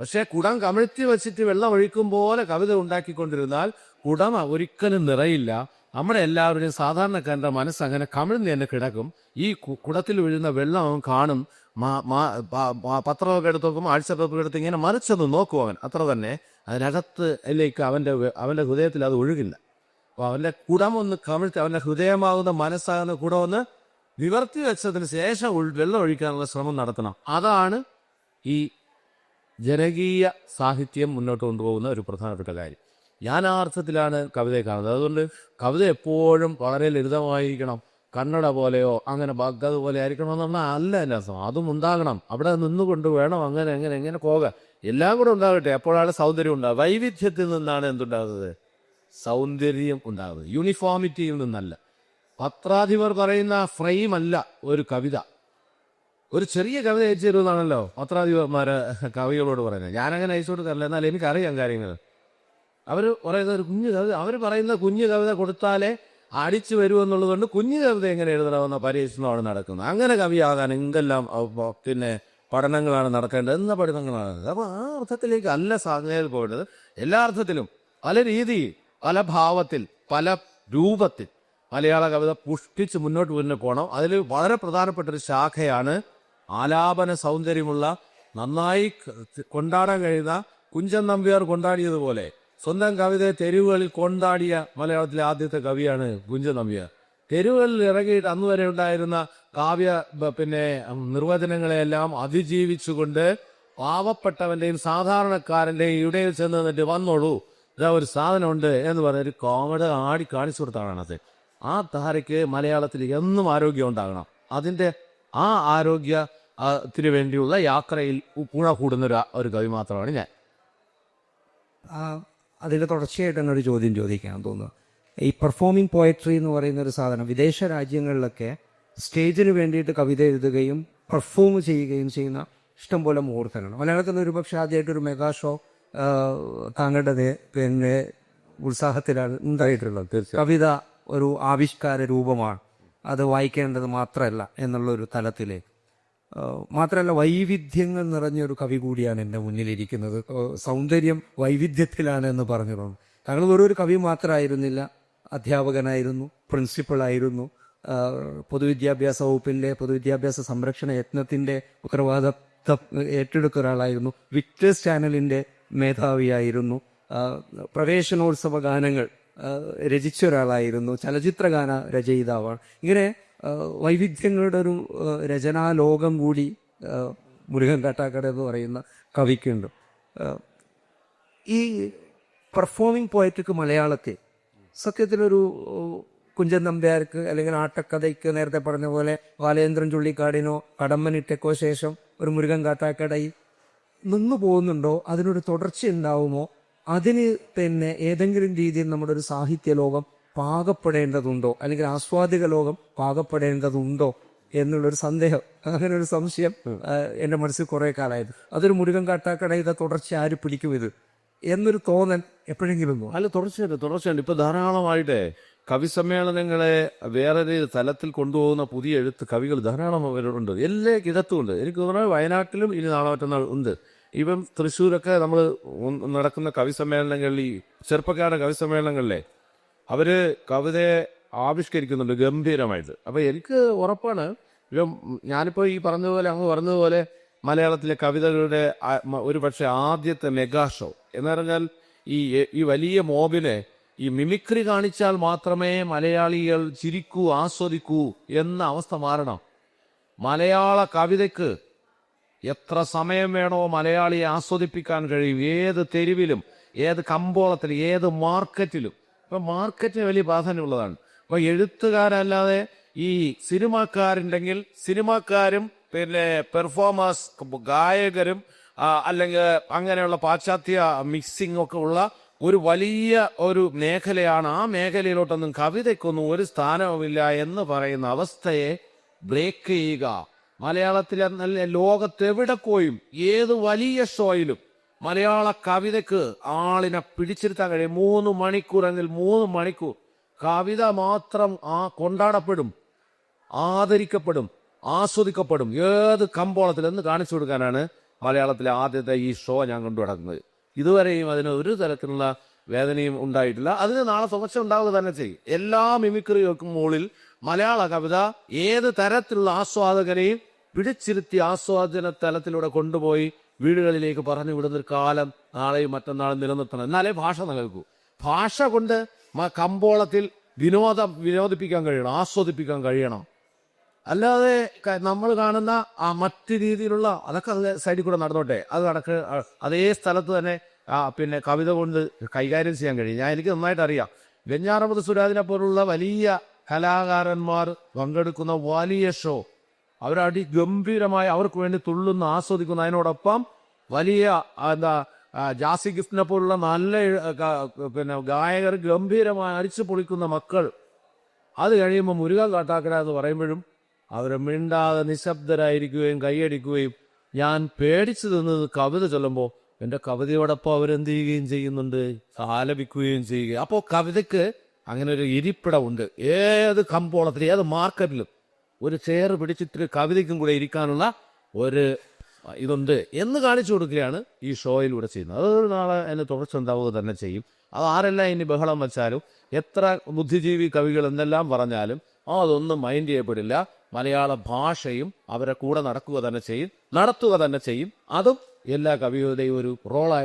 പക്ഷേ കുടം കമിഴ്ത്തി വെച്ചിട്ട് വെള്ളം ഒഴിക്കും പോലെ കവിത ഉണ്ടാക്കിക്കൊണ്ടിരുന്നാൽ കുടം ഒരിക്കലും നിറയില്ല. നമ്മുടെ എല്ലാവരുടെയും സാധാരണക്കാരൻ്റെ മനസ്സ് അങ്ങനെ കമിഴ്ന്ന് തന്നെ കിടക്കും. ഈ കുടത്തിൽ വീഴുന്ന വെള്ളം അവൻ കാണും. പത്രമൊക്കെ എടുത്ത് നോക്കും, ആഴ്ചപ്പേപ്പർ എടുത്ത് ഇങ്ങനെ മറിച്ചൊന്ന് നോക്കും അവൻ. അത്ര തന്നെ അതിനകത്തിലേക്ക് അവൻ്റെ ഹൃദയത്തിൽ അത് ഒഴുകില്ല. അപ്പോൾ അവൻ്റെ കുടം ഒന്ന് കമിഴ്ത്തി അവൻ്റെ ഹൃദയമാകുന്ന മനസ്സാകുന്ന കുടം ഒന്ന് നിവർത്തി വെച്ചതിന് ശേഷം വെള്ളം ഒഴിക്കാനുള്ള ശ്രമം നടത്തണം. അതാണ് ഈ ജനകീയ സാഹിത്യം മുന്നോട്ട് കൊണ്ടുപോകുന്ന ഒരു പ്രധാനപ്പെട്ട കാര്യം. ഞാൻ ആ അർത്ഥത്തിലാണ് കവിതയെ കാണുന്നത്. അതുകൊണ്ട് കവിത എപ്പോഴും വളരെ ലളിതമായിരിക്കണം, കന്നഡ പോലെയോ അങ്ങനെ ബഗ്ഗത് പോലെ ആയിരിക്കണം എന്ന് പറഞ്ഞാൽ അല്ല എൻ്റെ അർത്ഥം. അതും ഉണ്ടാകണം, അവിടെ നിന്നുകൊണ്ട് വേണം അങ്ങനെ എങ്ങനെ പോകാം. എല്ലാം കൂടെ ഉണ്ടാകട്ടെ, അപ്പോഴാണ് സൗന്ദര്യം ഉണ്ടാകുക. വൈവിധ്യത്തിൽ നിന്നാണ് എന്തുണ്ടാകുന്നത്? സൗന്ദര്യം ഉണ്ടാകുന്നത്, യൂണിഫോമിറ്റിയിൽ നിന്നല്ല. പത്രാധിപർ പറയുന്ന ഫ്രെയിം അല്ല ഒരു കവിത. ഒരു ചെറിയ കവിത അയച്ചു തരുമെന്നാണല്ലോ പത്രാധിപന്മാരെ കവികളോട് പറയുന്നത്. ഞാനങ്ങനെ അയച്ചു കൊടുക്കാറില്ല, എന്നാൽ എനിക്കറിയാം കാര്യങ്ങൾ. അവർ പറയുന്ന ഒരു കുഞ്ഞു കവിത, അവർ പറയുന്ന കുഞ്ഞു കവിത കൊടുത്താലേ അടിച്ചു വരുമെന്നുള്ളത് കൊണ്ട് കുഞ്ഞു കവിത എങ്ങനെ എഴുതണമെന്ന പരീക്ഷണമാണ് നടക്കുന്നത്. അങ്ങനെ കവിയാകാൻ എന്തെല്ലാം പഠനങ്ങളാണ് നടക്കേണ്ടത്, എന്ന പഠനങ്ങളാണ്. അപ്പോൾ ആ അർത്ഥത്തിലേക്ക് അല്ല സാധനയിൽ പോകേണ്ടത്. എല്ലാ അർത്ഥത്തിലും പല രീതിയിൽ, പല ഭാവത്തിൽ, പല രൂപത്തിൽ മലയാള കവിത പുഷ്ടിച്ച് മുന്നോട്ട് പോകണം. അതിൽ വളരെ പ്രധാനപ്പെട്ട ഒരു ശാഖയാണ് ആലാപന സൗന്ദര്യമുള്ള, നന്നായി കൊണ്ടാടാൻ കഴിയുന്ന കുഞ്ചൻ നമ്പ്യാർ കൊണ്ടാടിയതുപോലെ സ്വന്തം കവിതയെ തെരുവുകളിൽ കൊണ്ടാടിയ മലയാളത്തിലെ ആദ്യത്തെ കവിയാണ് കുഞ്ചൻ നമ്പ്യാർ. തെരുവുകളിൽ ഇറങ്ങിയിട്ട് അന്ന് വരെ ഉണ്ടായിരുന്ന കാവ്യ നിർവചനങ്ങളെല്ലാം അതിജീവിച്ചുകൊണ്ട് പാവപ്പെട്ടവന്റെയും സാധാരണക്കാരന്റെയും ഇടയിൽ ചെന്ന് നിന്നിട്ട് വന്നോളൂ, ഇതാ ഒരു സാധനമുണ്ട് എന്ന് പറഞ്ഞൊരു കോമഡി ആടി കാണിച്ചു കൊടുത്താണ് അത്. ആ ധാരയ്ക്ക് മലയാളത്തിൽ എന്നും ആരോഗ്യം ഉണ്ടാകണം. അതിൻ്റെ ആ ആരോഗ്യത്തിന് വേണ്ടിയുള്ള യാത്രയിൽ പുഴ കൂടുന്ന ഒരു കവി മാത്രമാണ് ഞാൻ. അതിൻ്റെ തുടർച്ചയായിട്ട് തന്നെ ഒരു ചോദ്യം ചോദിക്കാൻ തോന്നുന്നു. ഈ പെർഫോമിംഗ് പോയട്രി എന്ന് പറയുന്ന ഒരു സാധനം വിദേശ രാജ്യങ്ങളിലൊക്കെ സ്റ്റേജിന് വേണ്ടിയിട്ട് കവിത എഴുതുകയും പെർഫോം ചെയ്യുകയും ചെയ്യുന്ന ഇഷ്ടംപോലെ മുഹൂർത്തങ്ങൾ. മലയാളത്തിൽ നിന്ന് ഒരുപക്ഷെ ആദ്യമായിട്ടൊരു മെഗാ ഷോ താങ്കളുടെ ഉത്സാഹത്തിലാണ് ഉണ്ടായിട്ടുള്ളത്. കവിത ഒരു ആവിഷ്കാര രൂപമാണ്, അത് വായിക്കേണ്ടത് മാത്രമല്ല എന്നുള്ളൊരു തലത്തിൽ. മാത്രമല്ല വൈവിധ്യങ്ങൾ നിറഞ്ഞൊരു കവി കൂടിയാണ് എൻ്റെ മുന്നിലിരിക്കുന്നത്. സൗന്ദര്യം വൈവിധ്യത്തിലാണ് എന്ന് പറഞ്ഞിരുന്നു. താങ്കൾ വെറൊരു കവി മാത്രമായിരുന്നില്ല, അധ്യാപകനായിരുന്നു, പ്രിൻസിപ്പളായിരുന്നു, പൊതുവിദ്യാഭ്യാസ വകുപ്പിലെ പൊതുവിദ്യാഭ്യാസ സംരക്ഷണ യത്നത്തിൻ്റെ ഉത്തരവാദിത്തം ഏറ്റെടുക്കുന്ന ഒരാളായിരുന്നു, വിക്ടേഴ്സ് ചാനലിൻ്റെ മേധാവിയായിരുന്നു, പ്രവേശനോത്സവ ഗാനങ്ങൾ രചിച്ച ഒരാളായിരുന്നു, ചലച്ചിത്രഗാന രചയിതാവാണ്. ഇങ്ങനെ വൈവിധ്യങ്ങളുടെ ഒരു രചനാലോകം കൂടി മുരുകൻ കാട്ടാക്കട എന്ന് പറയുന്ന കവിക്കുണ്ട്. ഈ പെർഫോമിംഗ് പോയറ്റിക്ക് മലയാളത്തിൽ സത്യത്തിലൊരു കുഞ്ചൻ നമ്പ്യാർക്ക് അല്ലെങ്കിൽ ആട്ടക്കഥയ്ക്ക് നേരത്തെ പറഞ്ഞ പോലെ ബാലേന്ദ്രൻ ചുള്ളിക്കാടിനോ കടമ്മനിട്ടക്കോ ശേഷം ഒരു മുരുകൻ കാട്ടാക്കടയിൽ നിന്നു പോകുന്നുണ്ടോ, അതിനൊരു തുടർച്ച ഉണ്ടാവുമോ, അതിന് ഏതെങ്കിലും രീതിയിൽ നമ്മുടെ ഒരു സാഹിത്യ ലോകം പാകപ്പെടേണ്ടതുണ്ടോ, അല്ലെങ്കിൽ ആസ്വാദിക ലോകം പാകപ്പെടേണ്ടതുണ്ടോ എന്നുള്ളൊരു സന്ദേഹം, അങ്ങനെ ഒരു സംശയം എൻ്റെ മനസ്സിൽ കുറേ കാലമായിരുന്നു. അതൊരു മുരുകൻ കാട്ടാക്കടയുടെ തുടർച്ച ആര് പിടിക്കും ഇത് എന്നൊരു തോന്നൽ എപ്പോഴെങ്കിലും അല്ല, തുടർച്ചയുണ്ട്. ഇപ്പൊ ധാരാളമായിട്ട് കവി സമ്മേളനങ്ങളെ വേറൊരു തലത്തിൽ കൊണ്ടുപോകുന്ന പുതിയ കവികൾ ധാരാളം ഉണ്ട്, എല്ലാ ഇടത്തുമുണ്ട്. എനിക്ക് തോന്നുന്നത് വയനാട്ടിലും ഇനി നാളെ മറ്റന്നാൾ ഉണ്ട്. ഇപ്പം തൃശ്ശൂരൊക്കെ നമ്മൾ നടക്കുന്ന കവി സമ്മേളനങ്ങളിൽ, ഈ ചെറുപ്പക്കാരുടെ കവി സമ്മേളനങ്ങളിലെ അവര് കവിതയെ ആവിഷ്കരിക്കുന്നുണ്ട് ഗംഭീരമായിട്ട്. അപ്പൊ എനിക്ക് ഉറപ്പാണ്, ഇപ്പം ഞാനിപ്പോൾ ഈ പറഞ്ഞതുപോലെ അങ്ങ് പറഞ്ഞതുപോലെ മലയാളത്തിലെ കവിതകളുടെ ഒരു പക്ഷെ ആദ്യത്തെ മെഗാ ഷോ എന്ന് പറഞ്ഞാൽ ഈ വലിയ മോബിനെ ഈ മിമിക്രി കാണിച്ചാൽ മാത്രമേ മലയാളികൾ ചിരിക്കൂ ആസ്വദിക്കൂ എന്ന അവസ്ഥ മാറണം. മലയാള കവിതയ്ക്ക് എത്ര സമയം വേണോ മലയാളിയെ ആസ്വദിപ്പിക്കാൻ കഴിയും. ഏത് തെരുവിലും, ഏത് കമ്പോളത്തിലും, ഏത് മാർക്കറ്റിലും. ഇപ്പം മാർക്കറ്റിന് വലിയ പ്രാധാന്യമുള്ളതാണ്. അപ്പൊ എഴുത്തുകാരല്ലാതെ ഈ സിനിമാക്കാരുണ്ടെങ്കിൽ സിനിമാക്കാരും പിന്നെ പെർഫോമേഴ്സ് ഗായകരും അല്ലെങ്കിൽ അങ്ങനെയുള്ള പാശ്ചാത്യ മിക്സിംഗ് ഒക്കെ ഉള്ള ഒരു വലിയ ഒരു മേഖലയാണ്. ആ മേഖലയിലോട്ടൊന്നും കവിതയ്ക്കൊന്നും ഒരു സ്ഥാനവുമില്ല എന്ന് പറയുന്ന അവസ്ഥയെ ബ്രേക്ക് ചെയ്യുക. മലയാളത്തിലെ നല്ല ലോകത്തെവിടെ പോയും ഏത് വലിയ ഷോയിലും മലയാള കവിതയ്ക്ക് ആളിനെ പിടിച്ചിരുത്താൻ കഴിയും. 3 മണിക്കൂർ എങ്കിൽ 3 മണിക്കൂർ കവിത മാത്രം കൊണ്ടാടപ്പെടും, ആദരിക്കപ്പെടും, ആസ്വദിക്കപ്പെടും. ഏത് കമ്പോളത്തിൽ എന്ന് കാണിച്ചു കൊടുക്കാനാണ് മലയാളത്തിലെ ആദ്യത്തെ ഈ ഷോ ഞാൻ കൊണ്ടു നടക്കുന്നത്. ഇതുവരെയും അതിന് ഒരു തരത്തിലുള്ള വേദനയും ഉണ്ടായിട്ടില്ല. അതിന് നാളെ തുടർച്ച ഉണ്ടാവുക തന്നെ ചെയ്യും. എല്ലാ മിമിക്രികൾക്കും മുകളിൽ മലയാള കവിത ഏത് തരത്തിലുള്ള ആസ്വാദകനെയും പിടിച്ചിരുത്തി ആസ്വാദന തലത്തിലൂടെ കൊണ്ടുപോയി വീടുകളിലേക്ക് പറഞ്ഞു വിടുന്നൊരു കാലം നാളെയും മറ്റന്നാളും നിലനിർത്തണം. എന്നാലേ ഭാഷ നിലനിൽക്കൂ. ഭാഷ കൊണ്ട് കമ്പോളത്തിൽ വിനോദിപ്പിക്കാൻ കഴിയണം, ആസ്വദിപ്പിക്കാൻ കഴിയണം. അല്ലാതെ നമ്മൾ കാണുന്ന മറ്റു രീതിയിലുള്ള അതൊക്കെ സൈഡിൽ കൂടെ നടന്നോട്ടെ, അത് അതേ സ്ഥലത്ത് തന്നെ പിന്നെ കവിത കൊണ്ട് കൈകാര്യം ചെയ്യാൻ കഴിയും. എനിക്ക് നന്നായിട്ട് അറിയാം. വെഞ്ഞാറമൂട് സുരാജിനെ പോലുള്ള വലിയ കലാകാരന്മാർ പങ്കെടുക്കുന്ന വലിയ ഷോ ഗംഭീരമായി അവർക്ക് വേണ്ടി തുള്ളുന്ന ആസ്വദിക്കുന്ന, അതിനോടൊപ്പം വലിയ ജാസി ഗിഫ്റ്റിനെ പോലുള്ള നല്ല പിന്നെ ഗായകർ ഗംഭീരമായി അരിച്ചു പൊളിക്കുന്ന മക്കൾ. അത് കഴിയുമ്പോൾ മുരുകൻ കാട്ടാക്കട എന്ന് പറയുമ്പോഴും അവർ മിണ്ടാതെ നിശബ്ദരായിരിക്കുകയും കൈയടിക്കുകയും ഞാൻ പേടിച്ചു നിന്നത് കവിത ചൊല്ലുമ്പോൾ എൻ്റെ കവിതയോടൊപ്പം അവരെന്ത് ചെയ്യുകയും ചെയ്യുന്നുണ്ട്, ആലപിക്കുകയും ചെയ്യുക. അപ്പോൾ കവിതയ്ക്ക് അങ്ങനെ ഒരു ഇരിപ്പിടമുണ്ട്. ഏത് കമ്പോളത്തിലും ഏത് മാർക്കറ്റിലും ഒരു ചെയർ പിടിച്ചിട്ട് കവിതയ്ക്കും കൂടെ ഇരിക്കാനുള്ള ഒരു ഇതുണ്ട് എന്ന് കാണിച്ചു കൊടുക്കുകയാണ് ഈ ഷോയിലൂടെ ചെയ്യുന്നത്. അത് നാളെ അതിന് തുടർച്ച ഉണ്ടാവുക തന്നെ ചെയ്യും. അത് ആരെല്ലാം ഇനി ബഹളം വെച്ചാലും എത്ര ബുദ്ധിജീവി കവികൾ എന്തെല്ലാം പറഞ്ഞാലും അതൊന്നും മൈൻഡ് ചെയ്യപ്പെടില്ല. മലയാള ഭാഷയും അവരെ കൂടെ നടത്തുക തന്നെ ചെയ്യും. അതും എല്ലാ കവികളുടെയും ഒരു റോളായ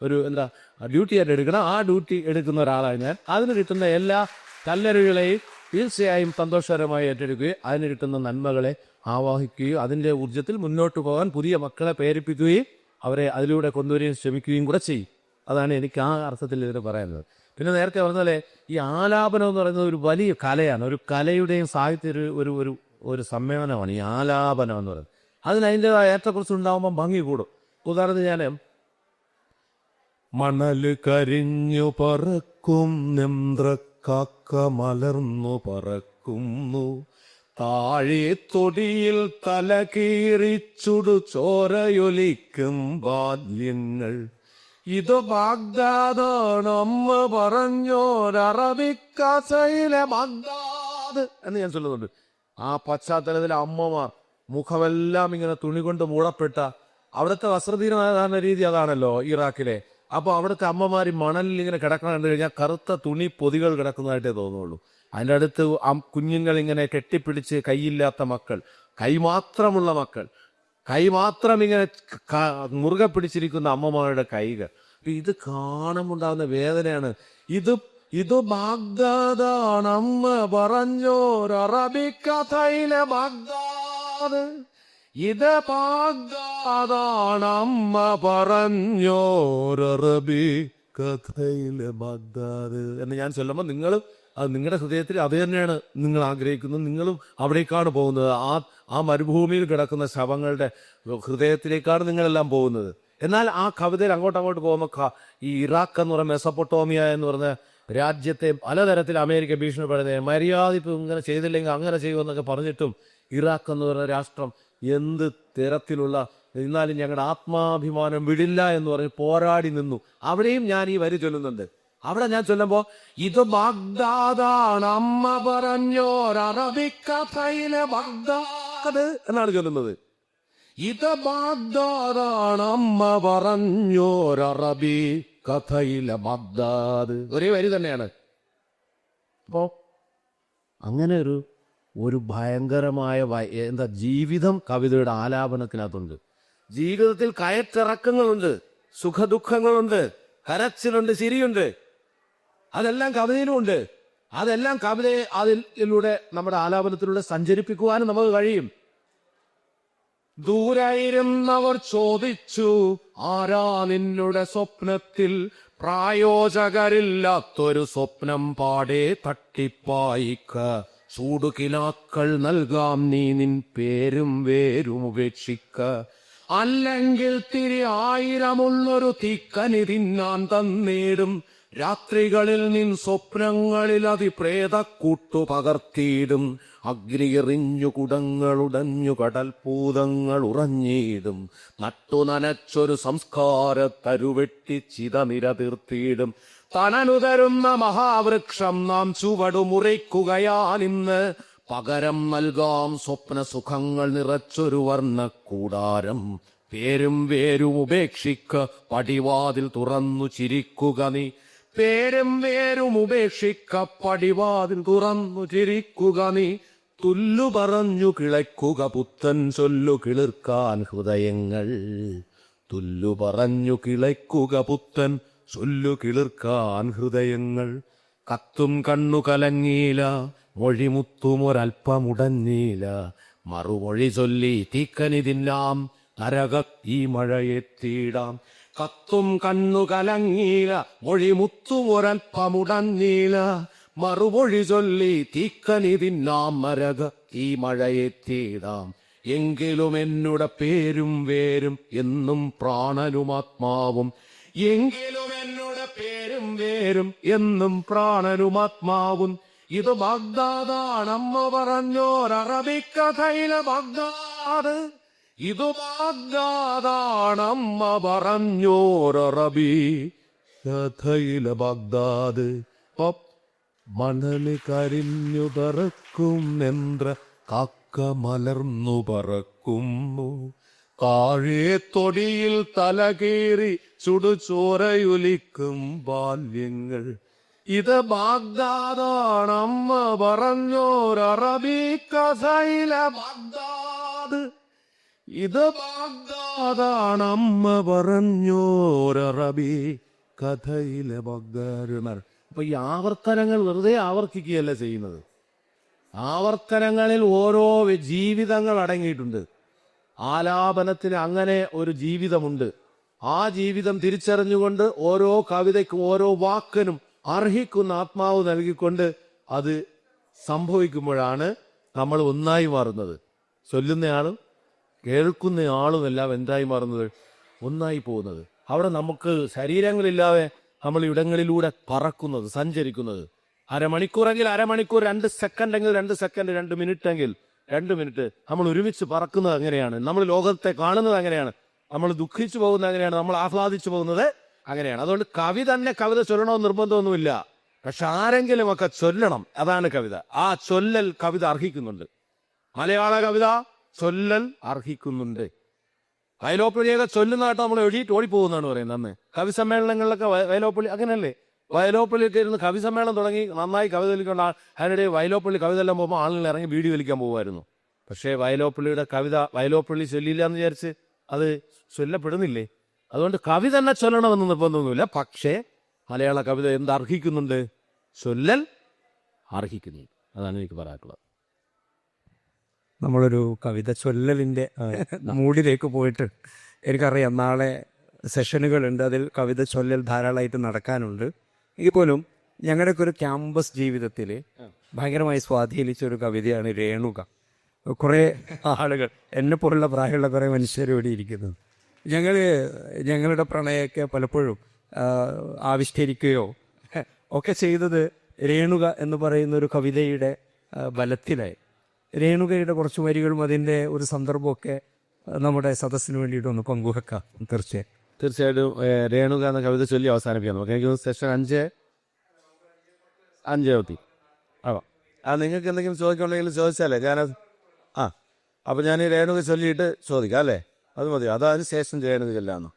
ഒരു എന്താ ഡ്യൂട്ടിയായിട്ട് എടുക്കണം. ആ ഡ്യൂട്ടി എടുക്കുന്ന ഒരാളായി ഞാൻ അതിന് കിട്ടുന്ന എല്ലാ കല്ലറികളെയും തീർച്ചയായും സന്തോഷകരമായി ഏറ്റെടുക്കുകയും അതിന് കിട്ടുന്ന നന്മകളെ ആവാഹിക്കുകയും അതിൻ്റെ ഊർജ്ജത്തിൽ മുന്നോട്ട് പോകാൻ പുതിയ മക്കളെ പ്രേരിപ്പിക്കുകയും അവരെ അതിലൂടെ കൊണ്ടുവരികയും ശ്രമിക്കുകയും കൂടെ ചെയ്യും. അതാണ് എനിക്ക് ആ അർത്ഥത്തിൽ ഇതിന് പറയുന്നത്. പിന്നെ നേരത്തെ പറഞ്ഞാലേ ഈ ആലാപനം എന്ന് പറയുന്നത് ഒരു വലിയ കലയാണ്. ഒരു കലയുടെയും സാഹിത്യ ഒരു സമ്മേളനമാണ് ഈ ആലാപനം എന്ന് പറയുന്നത്. അതിന് അതിൻ്റെതായ ഏറ്റക്കുറിച്ച് ഉണ്ടാകുമ്പോൾ ഭംഗി കൂടും. ഉദാഹരണത്തിന് ഞാൻ മണല് കരിഞ്ഞു പറക്കും നെന്ത്രക്കാക്ക മലർന്നു പറക്കുന്നു താഴെ തൊടിയിൽ തലകീറിച്ചുടു ചോരയൊലിക്കും ബാല്യങ്ങൾ ഇത് ബാഗ്ദാദാണ് അമ്മ പറഞ്ഞോരറബിക്കസയിലെ ബാഗ്ദാദ് എന്ന് ഞാൻ ചൊല്ലുന്നുണ്ട്. ആ പശ്ചാത്തലത്തിലെ അമ്മമാർ മുഖമെല്ലാം ഇങ്ങനെ തുണി കൊണ്ട് മൂടപ്പെട്ട അവിടുത്തെ വസ്ത്രധീനധാരണ രീതി അതാണല്ലോ ഇറാഖിലെ. അപ്പോൾ അവിടുത്തെ അമ്മമാർ മണലിൽ ഇങ്ങനെ കിടക്കണം കണ്ടു കഴിഞ്ഞാൽ കറുത്ത തുണി പൊതികൾ കിടക്കുന്നതായിട്ടേ തോന്നുള്ളൂ. അതിൻ്റെ അടുത്ത് കുഞ്ഞുങ്ങൾ ഇങ്ങനെ കെട്ടിപ്പിടിച്ച് കൈയില്ലാത്ത മക്കൾ, കൈമാത്രമുള്ള മക്കൾ, കൈമാത്രം ഇങ്ങനെ മുറുകെ പിടിച്ചിരിക്കുന്ന അമ്മമാരുടെ കൈകൾ. ഇത് കാണുമ്പോണ്ടാകുന്ന വേദനയാണ്. ഇത് ബാഗ്ദാദാണ് അമ്മ പറഞ്ഞോരറബിക്കഥയിലെ ബാഗ്ദാദ്. ഇത് ബാഗ്ദാദാണ് അമ്മ പറഞ്ഞോരറബിക്കഥയിലെ ബാഗ്ദാദ് എന്ന് ഞാൻ ചൊല്ലുമ്പോൾ നിങ്ങളും അത് നിങ്ങളുടെ ഹൃദയത്തിൽ അത് തന്നെയാണ് നിങ്ങൾ ആഗ്രഹിക്കുന്നത്. നിങ്ങളും അവിടേക്കാണ് പോകുന്നത്. ആ മരുഭൂമിയിൽ കിടക്കുന്ന ശവങ്ങളുടെ ഹൃദയത്തിലേക്കാണ് നിങ്ങളെല്ലാം പോകുന്നത്. എന്നാൽ ആ കവിതയിൽ അങ്ങോട്ട് പോകുമ്പോൾ ഈ ഇറാഖ് എന്ന് പറയുന്ന മെസപ്പൊട്ടോമിയ എന്ന് പറഞ്ഞ രാജ്യത്തെ പലതരത്തിൽ അമേരിക്ക ഭീഷണിപ്പെടുന്നത് മര്യാദ ഇപ്പം ഇങ്ങനെ ചെയ്തില്ലെങ്കിൽ അങ്ങനെ ചെയ്യുമെന്നൊക്കെ പറഞ്ഞിട്ടും ഇറാഖ് എന്ന് പറയുന്ന രാഷ്ട്രം എന്ത് തരത്തിലുള്ള എന്നാലും ഞങ്ങളുടെ ആത്മാഭിമാനം വിടില്ല എന്ന് പറഞ്ഞ് പോരാടി നിന്നു. അവിടെയും ഞാൻ ഈ വരി ചൊല്ലുന്നുണ്ട്. അവിടെ ഞാൻ ചൊല്ലുമ്പോ ഇത് ബാഗ്ദാദാണ് അമ്മ പറഞ്ഞോരറബിക്കഥയിലെ ബാഗ്ദാദ് എന്നാണ് ചൊല്ലുന്നത്. ഇത് ബാഗ്ദാദാണ് അമ്മ പറഞ്ഞോരറബി കഥയിലെ ബാഗ്ദാദ്. ഒരേ വരി തന്നെയാണ്. അപ്പോ അങ്ങനെ ഒരു ഒരു ഭയങ്കരമായ എന്താ ജീവിതം കവിതയുടെ ആലാപനത്തിനകത്തുണ്ട്. ജീവിതത്തിൽ കയറ്റിറക്കങ്ങളുണ്ട്, സുഖദുഃഖങ്ങളുണ്ട്, കരച്ചിലുണ്ട്, ചിരിയുണ്ട്. അതെല്ലാം കവിതയിലുമുണ്ട്. അതെല്ലാം കവിതയെ അതിലൂടെ നമ്മുടെ ആലാപനത്തിലൂടെ സഞ്ചരിപ്പിക്കുവാനും നമുക്ക് കഴിയും. ദൂരായിരുന്നവർ ചോദിച്ചു, ആരാ നിന്നുടെ സ്വപ്നത്തിൽ പ്രായോജകരില്ലാത്തൊരു സ്വപ്നം പാടെ തട്ടിപ്പായിക്ക. ചൂടുകിലാക്കൾ നൽകാം നീ നിൻ പേരും വേരും ഉപേക്ഷിക്ക. അല്ലെങ്കിൽ തിരി 1000 തീക്കനി തിന്നാൻ തന്നേടും. രാത്രികളിൽ നിൻ സ്വപ്നങ്ങളിൽ അതിപ്രേതക്കൂട്ടു പകർത്തിയിടും. അഗ്നിയെറിഞ്ഞു കുടങ്ങളുടഞ്ഞു കടൽപൂതങ്ങൾ ഉറഞ്ഞിടും. നട്ടു നനച്ചൊരു സംസ്കാര തരുവെട്ടി ചിതനിര തീർത്തിയിടും. തനനുതരുന്ന മഹാവൃക്ഷം നാം ചുവടുമുറിക്കുകയാനിന്ന്. പകരം നൽകാം സ്വപ്ന സുഖങ്ങൾ നിറച്ചൊരു വർണ്ണക്കൂടാരം. പേരും വേരും ഉപേക്ഷിക്ക, പടിവാതിൽ തുറന്നു ചിരിക്കുക നീ. പേരും വേരും ഉപേക്ഷിക്ക, പടിവാതിൽ തുറന്നു ചിരിക്കുക നീ. തുല്ലു പറഞ്ഞു കിളയ്ക്കുക പുത്തൻ ചൊല്ലു കിളിർക്കാൻ ഹൃദയങ്ങൾ. തുല്ലു പറഞ്ഞു കിളയ്ക്കുക പുത്തൻ ചൊല്ലു കിളിർക്കാൻ ഹൃദയങ്ങൾ. കത്തും കണ്ണു കലങ്ങീല, മൊഴിമുത്തുമൊരൽപ്പമുടഞ്ഞീല. മറുമൊഴി ചൊല്ലി തീക്കനി തിന്നാം, നരക ഈ മഴയെത്തിയിടാം. കത്തും കണ്ണു കലങ്ങീല, മൊഴിമുത്തുമൊരൽപ്പമുടഞ്ഞീല. മറുമൊഴി ചൊല്ലി തീക്കനി തിന്നാം, നരക ഈ മഴയെത്തിയിടാം. എങ്കിലും എന്നുടെ പേരും വേരും എന്നും പ്രാണനുമാത്മാവും. എങ്കിലും എന്നുടെ പേരും വേരും എന്നും പ്രാണനുമാത്മാവും. ഇത് ബാഗ്ദാദാണമ്മ പറഞ്ഞോരറബിക്കഥയിലെ ബാഗ്ദാദ്. ഇത് ബാഗ്ദാദാണമ്മ പറഞ്ഞോരറബി കഥയിലെ ബാഗ്ദാദ്. മണല് കരിഞ്ഞു പറക്കും നെന്ത്ര കാക്ക മലർന്നു പറക്കുന്നു. താഴെ തൊടിയിൽ തലകീറി ചുടുചോരയൊലിക്കും ബാല്യങ്ങൾ. ഇത് ബാഗ്ദാദാണമ്മ പറഞ്ഞോരറബി കഥയിലെ ബാഗ്ദാദ്. ഇത് ബാഗ്ദാദാണമ്മ പറഞ്ഞോരറബി കഥയിലെ ബാഗ്ദാദ്. അപ്പൊ ഈ ആവർത്തനങ്ങൾ വെറുതെ ആവർത്തിക്കുകയല്ല ചെയ്യുന്നത്. ആവർത്തനങ്ങളിൽ ഓരോ ജീവിതങ്ങൾ അടങ്ങിയിട്ടുണ്ട്. ആലാപനത്തിന് അങ്ങനെ ഒരു ജീവിതമുണ്ട്. ആ ജീവിതം തിരിച്ചറിഞ്ഞുകൊണ്ട് ഓരോ കവിതയ്ക്കും ഓരോ വാക്കിനും അർഹിക്കുന്ന ആത്മാവ് നൽകിക്കൊണ്ട് അത് സംഭവിക്കുമ്പോഴാണ് നമ്മൾ ഒന്നായി മാറുന്നത്. ചൊല്ലുന്നയാളും കേൾക്കുന്നയാളും എല്ലാം എന്തായി മാറുന്നത്? ഒന്നായി പോകുന്നത്. അവിടെ നമുക്ക് ശരീരങ്ങളില്ലാതെ നമ്മൾ ഇടങ്ങളിലൂടെ പറക്കുന്നത്, സഞ്ചരിക്കുന്നത്. അരമണിക്കൂറെങ്കിൽ അരമണിക്കൂർ, 2 സെക്കൻഡെങ്കിൽ 2 സെക്കൻഡ്, 2 മിനിറ്റെങ്കിൽ 2 മിനിറ്റ് നമ്മൾ ഒരുമിച്ച് പറക്കുന്നത് അങ്ങനെയാണ്. നമ്മൾ ലോകത്തെ കാണുന്നത് അങ്ങനെയാണ്. നമ്മൾ ദുഃഖിച്ചു പോകുന്നത് അങ്ങനെയാണ്. നമ്മൾ ആഹ്ലാദിച്ചു പോകുന്നത് അങ്ങനെയാണ്. അതുകൊണ്ട് കവി തന്നെ കവിത ചൊല്ലണമെന്ന് നിർബന്ധമൊന്നുമില്ല. പക്ഷെ ആരെങ്കിലും ഒക്കെ ചൊല്ലണം, അതാണ് കവിത. ആ ചൊല്ലൽ കവിത അർഹിക്കുന്നുണ്ട്. മലയാള കവിത ചൊല്ലൽ അർഹിക്കുന്നുണ്ട്. വയലോപ്പള്ളിയൊക്കെ ചൊല്ലുന്നതായിട്ട് നമ്മൾ എഴുതിയിട്ട് ഓടിപ്പോകുന്നതാണ് പറയുന്നത്. അന്ന് കവി സമ്മേളനങ്ങളിലൊക്കെ വയലോപ്പള്ളി അങ്ങനെയല്ലേ, വയലോപ്പള്ളിയൊക്കെ ഇരുന്ന് കവി സമ്മേളനം തുടങ്ങി നന്നായി കവിത വലിക്കേണ്ട അതിനിടെ വയലോപ്പള്ളി കവിത എല്ലാം പോകുമ്പോൾ ആളുകൾ ഇറങ്ങി വീഡിയോ വലിക്കാൻ പോകുമായിരുന്നു. പക്ഷേ വയലോപ്പള്ളിയുടെ കവിത വയലോപ്പള്ളി ചൊല്ലിയില്ല എന്ന് വിചാരിച്ച് അത് ചൊല്ലപ്പെടുന്നില്ലേ? അതുകൊണ്ട് കവി തന്നെ ചൊല്ലണമെന്ന് നിർബന്ധമൊന്നുമില്ല. പക്ഷേ മലയാള കവിത എന്തർഹിക്കുന്നുണ്ട്? ചൊല്ലൽ അർഹിക്കുന്നു. അതാണ് എനിക്ക് പറയാനുള്ളത്. നമ്മളൊരു കവിത ചൊല്ലലിൻ്റെ മൂഡിലേക്ക് പോയിട്ട് എനിക്കറിയാം നാളെ സെഷനുകളുണ്ട്. അതിൽ കവിത ചൊല്ലൽ ധാരാളമായിട്ട് നടക്കാനുണ്ട്. എങ്കിൽ പോലും ഞങ്ങളുടെയൊക്കെ ഒരു ക്യാമ്പസ് ജീവിതത്തിൽ ഭയങ്കരമായി സ്വാധീനിച്ചൊരു കവിതയാണ് രേണുക. കുറേ ആളുകൾ, എന്നെപ്പോലുള്ള പ്രായമുള്ള കുറേ മനുഷ്യർ ഇവിടെ ഇരിക്കുന്നത്. ഞങ്ങളുടെ പ്രണയമൊക്കെ പലപ്പോഴും ആവിഷ്കരിക്കുകയോ ഒക്കെ ചെയ്തത് രേണുക എന്ന് പറയുന്ന ഒരു കവിതയുടെ ബലത്തിലായി. രേണുകയുടെ കുറച്ച് വരികളും അതിൻ്റെ ഒരു സന്ദർഭമൊക്കെ നമ്മുടെ സദസ്സിന് വേണ്ടിയിട്ടൊന്ന് പങ്കുവെക്കാം. തീർച്ചയായിട്ടും രേണുക എന്ന കവിത ചൊല്ലി അവസാനിപ്പിക്കാം. നമുക്ക് എനിക്ക് സെഷൻ 5 ആവാം. നിങ്ങൾക്ക് എന്തെങ്കിലും ചോദിക്കണമെങ്കിൽ ചോദിച്ചാലേ ഞാനത് അപ്പോൾ ഞാൻ ഈ രേണുക ചൊല്ലിയിട്ട് ചോദിക്കാം അല്ലേ? അത് മതി. അതിന് ശേഷം രേണുക ചൊല്ലാമെന്നോ?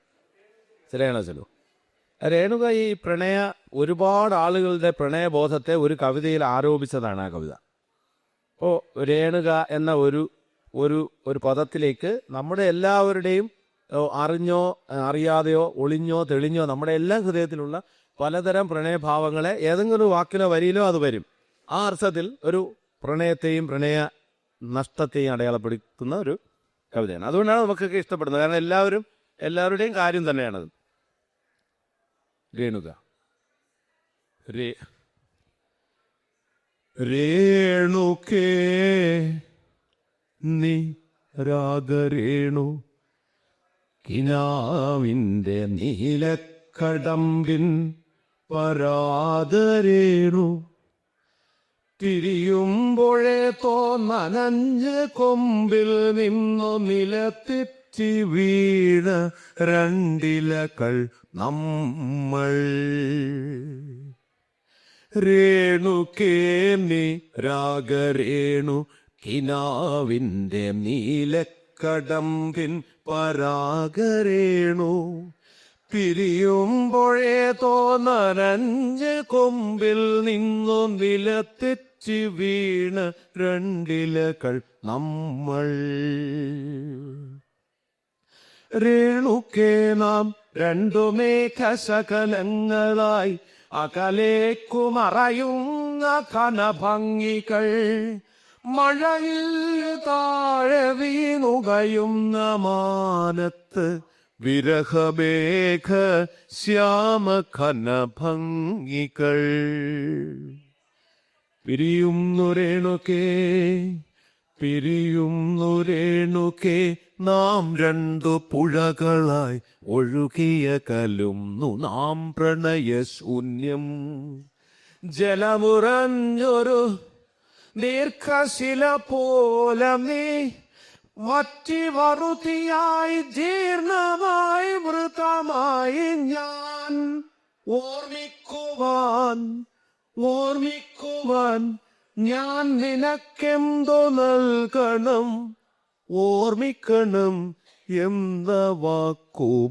രേണുക ചൊല്ലു. രേണുക ഈ ഒരുപാട് ആളുകളുടെ പ്രണയബോധത്തെ ഒരു കവിതയിൽ ആരോപിച്ചതാണ് ആ കവിത. ഓ രേണുക എന്ന ഒരു ഒരു ഒരു പദത്തിലേക്ക് നമ്മുടെ എല്ലാവരുടെയും അറിഞ്ഞോ അറിയാതെയോ ഒളിഞ്ഞോ തെളിഞ്ഞോ നമ്മുടെ എല്ലാ ഹൃദയത്തിലുള്ള പലതരം പ്രണയഭാവങ്ങളെ ഏതെങ്കിലും ഒരു വാക്കിലോ വരിയിലോ അത് വരും. ആ അർത്ഥത്തിൽ ഒരു പ്രണയത്തെയും പ്രണയ നഷ്ടത്തെയും അടയാളപ്പെടുത്തുന്ന ഒരു കവിതയാണ്. അതുകൊണ്ടാണ് നമുക്കൊക്കെ ഇഷ്ടപ്പെടുന്നത്. കാരണം എല്ലാവരുടെയും കാര്യം തന്നെയാണത്. രേണുക രേണുക്കേ നീ രാഗരേണു കിനാവിന്റെ നീലക്കടമ്പിൻ പരാഗരേണു തിരിയുമ്പോഴേ തോന്നനഞ്ച് കൊമ്പിൽ നിന്നു നിലത്തെറ്റി വീണ രണ്ടിലകൾ നമ്മൾ. രേണുക്കേ നീ രാഗരേണു കിനാവിന്റെ നീലക്കടമ്പിൻ പരാഗരേണു പിരിയുമ്പോഴേ തോന്നരഞ്ച് കൊമ്പിൽ നിന്നു നിലത്തെറ്റി വീണ രണ്ടിലകൾ നമ്മൾ. രേണുക്കേ നാം രണ്ടുമേ കശകലങ്ങളായി അകലേക്കുമറയുന്ന കനഭംഗികൾ മഴയിൽ താഴെ വീണുകയുന്ന മാനത്ത് വിരഹമേഘ ശ്യാമ ഘനഭംഗികൾ. പിരിയുന്നു രേണുക്കേ നാം രണ്ടു പുഴകളായി ഒഴുകിയ കലുന്നു നാം പ്രണയശൂന്യം. ജലമുറഞ്ഞൊരു ദീർഘശില പോലെ നീ വറ്റി വറുതിയായി ജീർണമായി മൃതമായി ഞാൻ. ഓർമ്മിക്കുവാൻ ഞാൻ നിനക്കെന്തോ നൽകണം. ഓർമ്മിക്കണം എന്ന വാക്കുമാത്രം.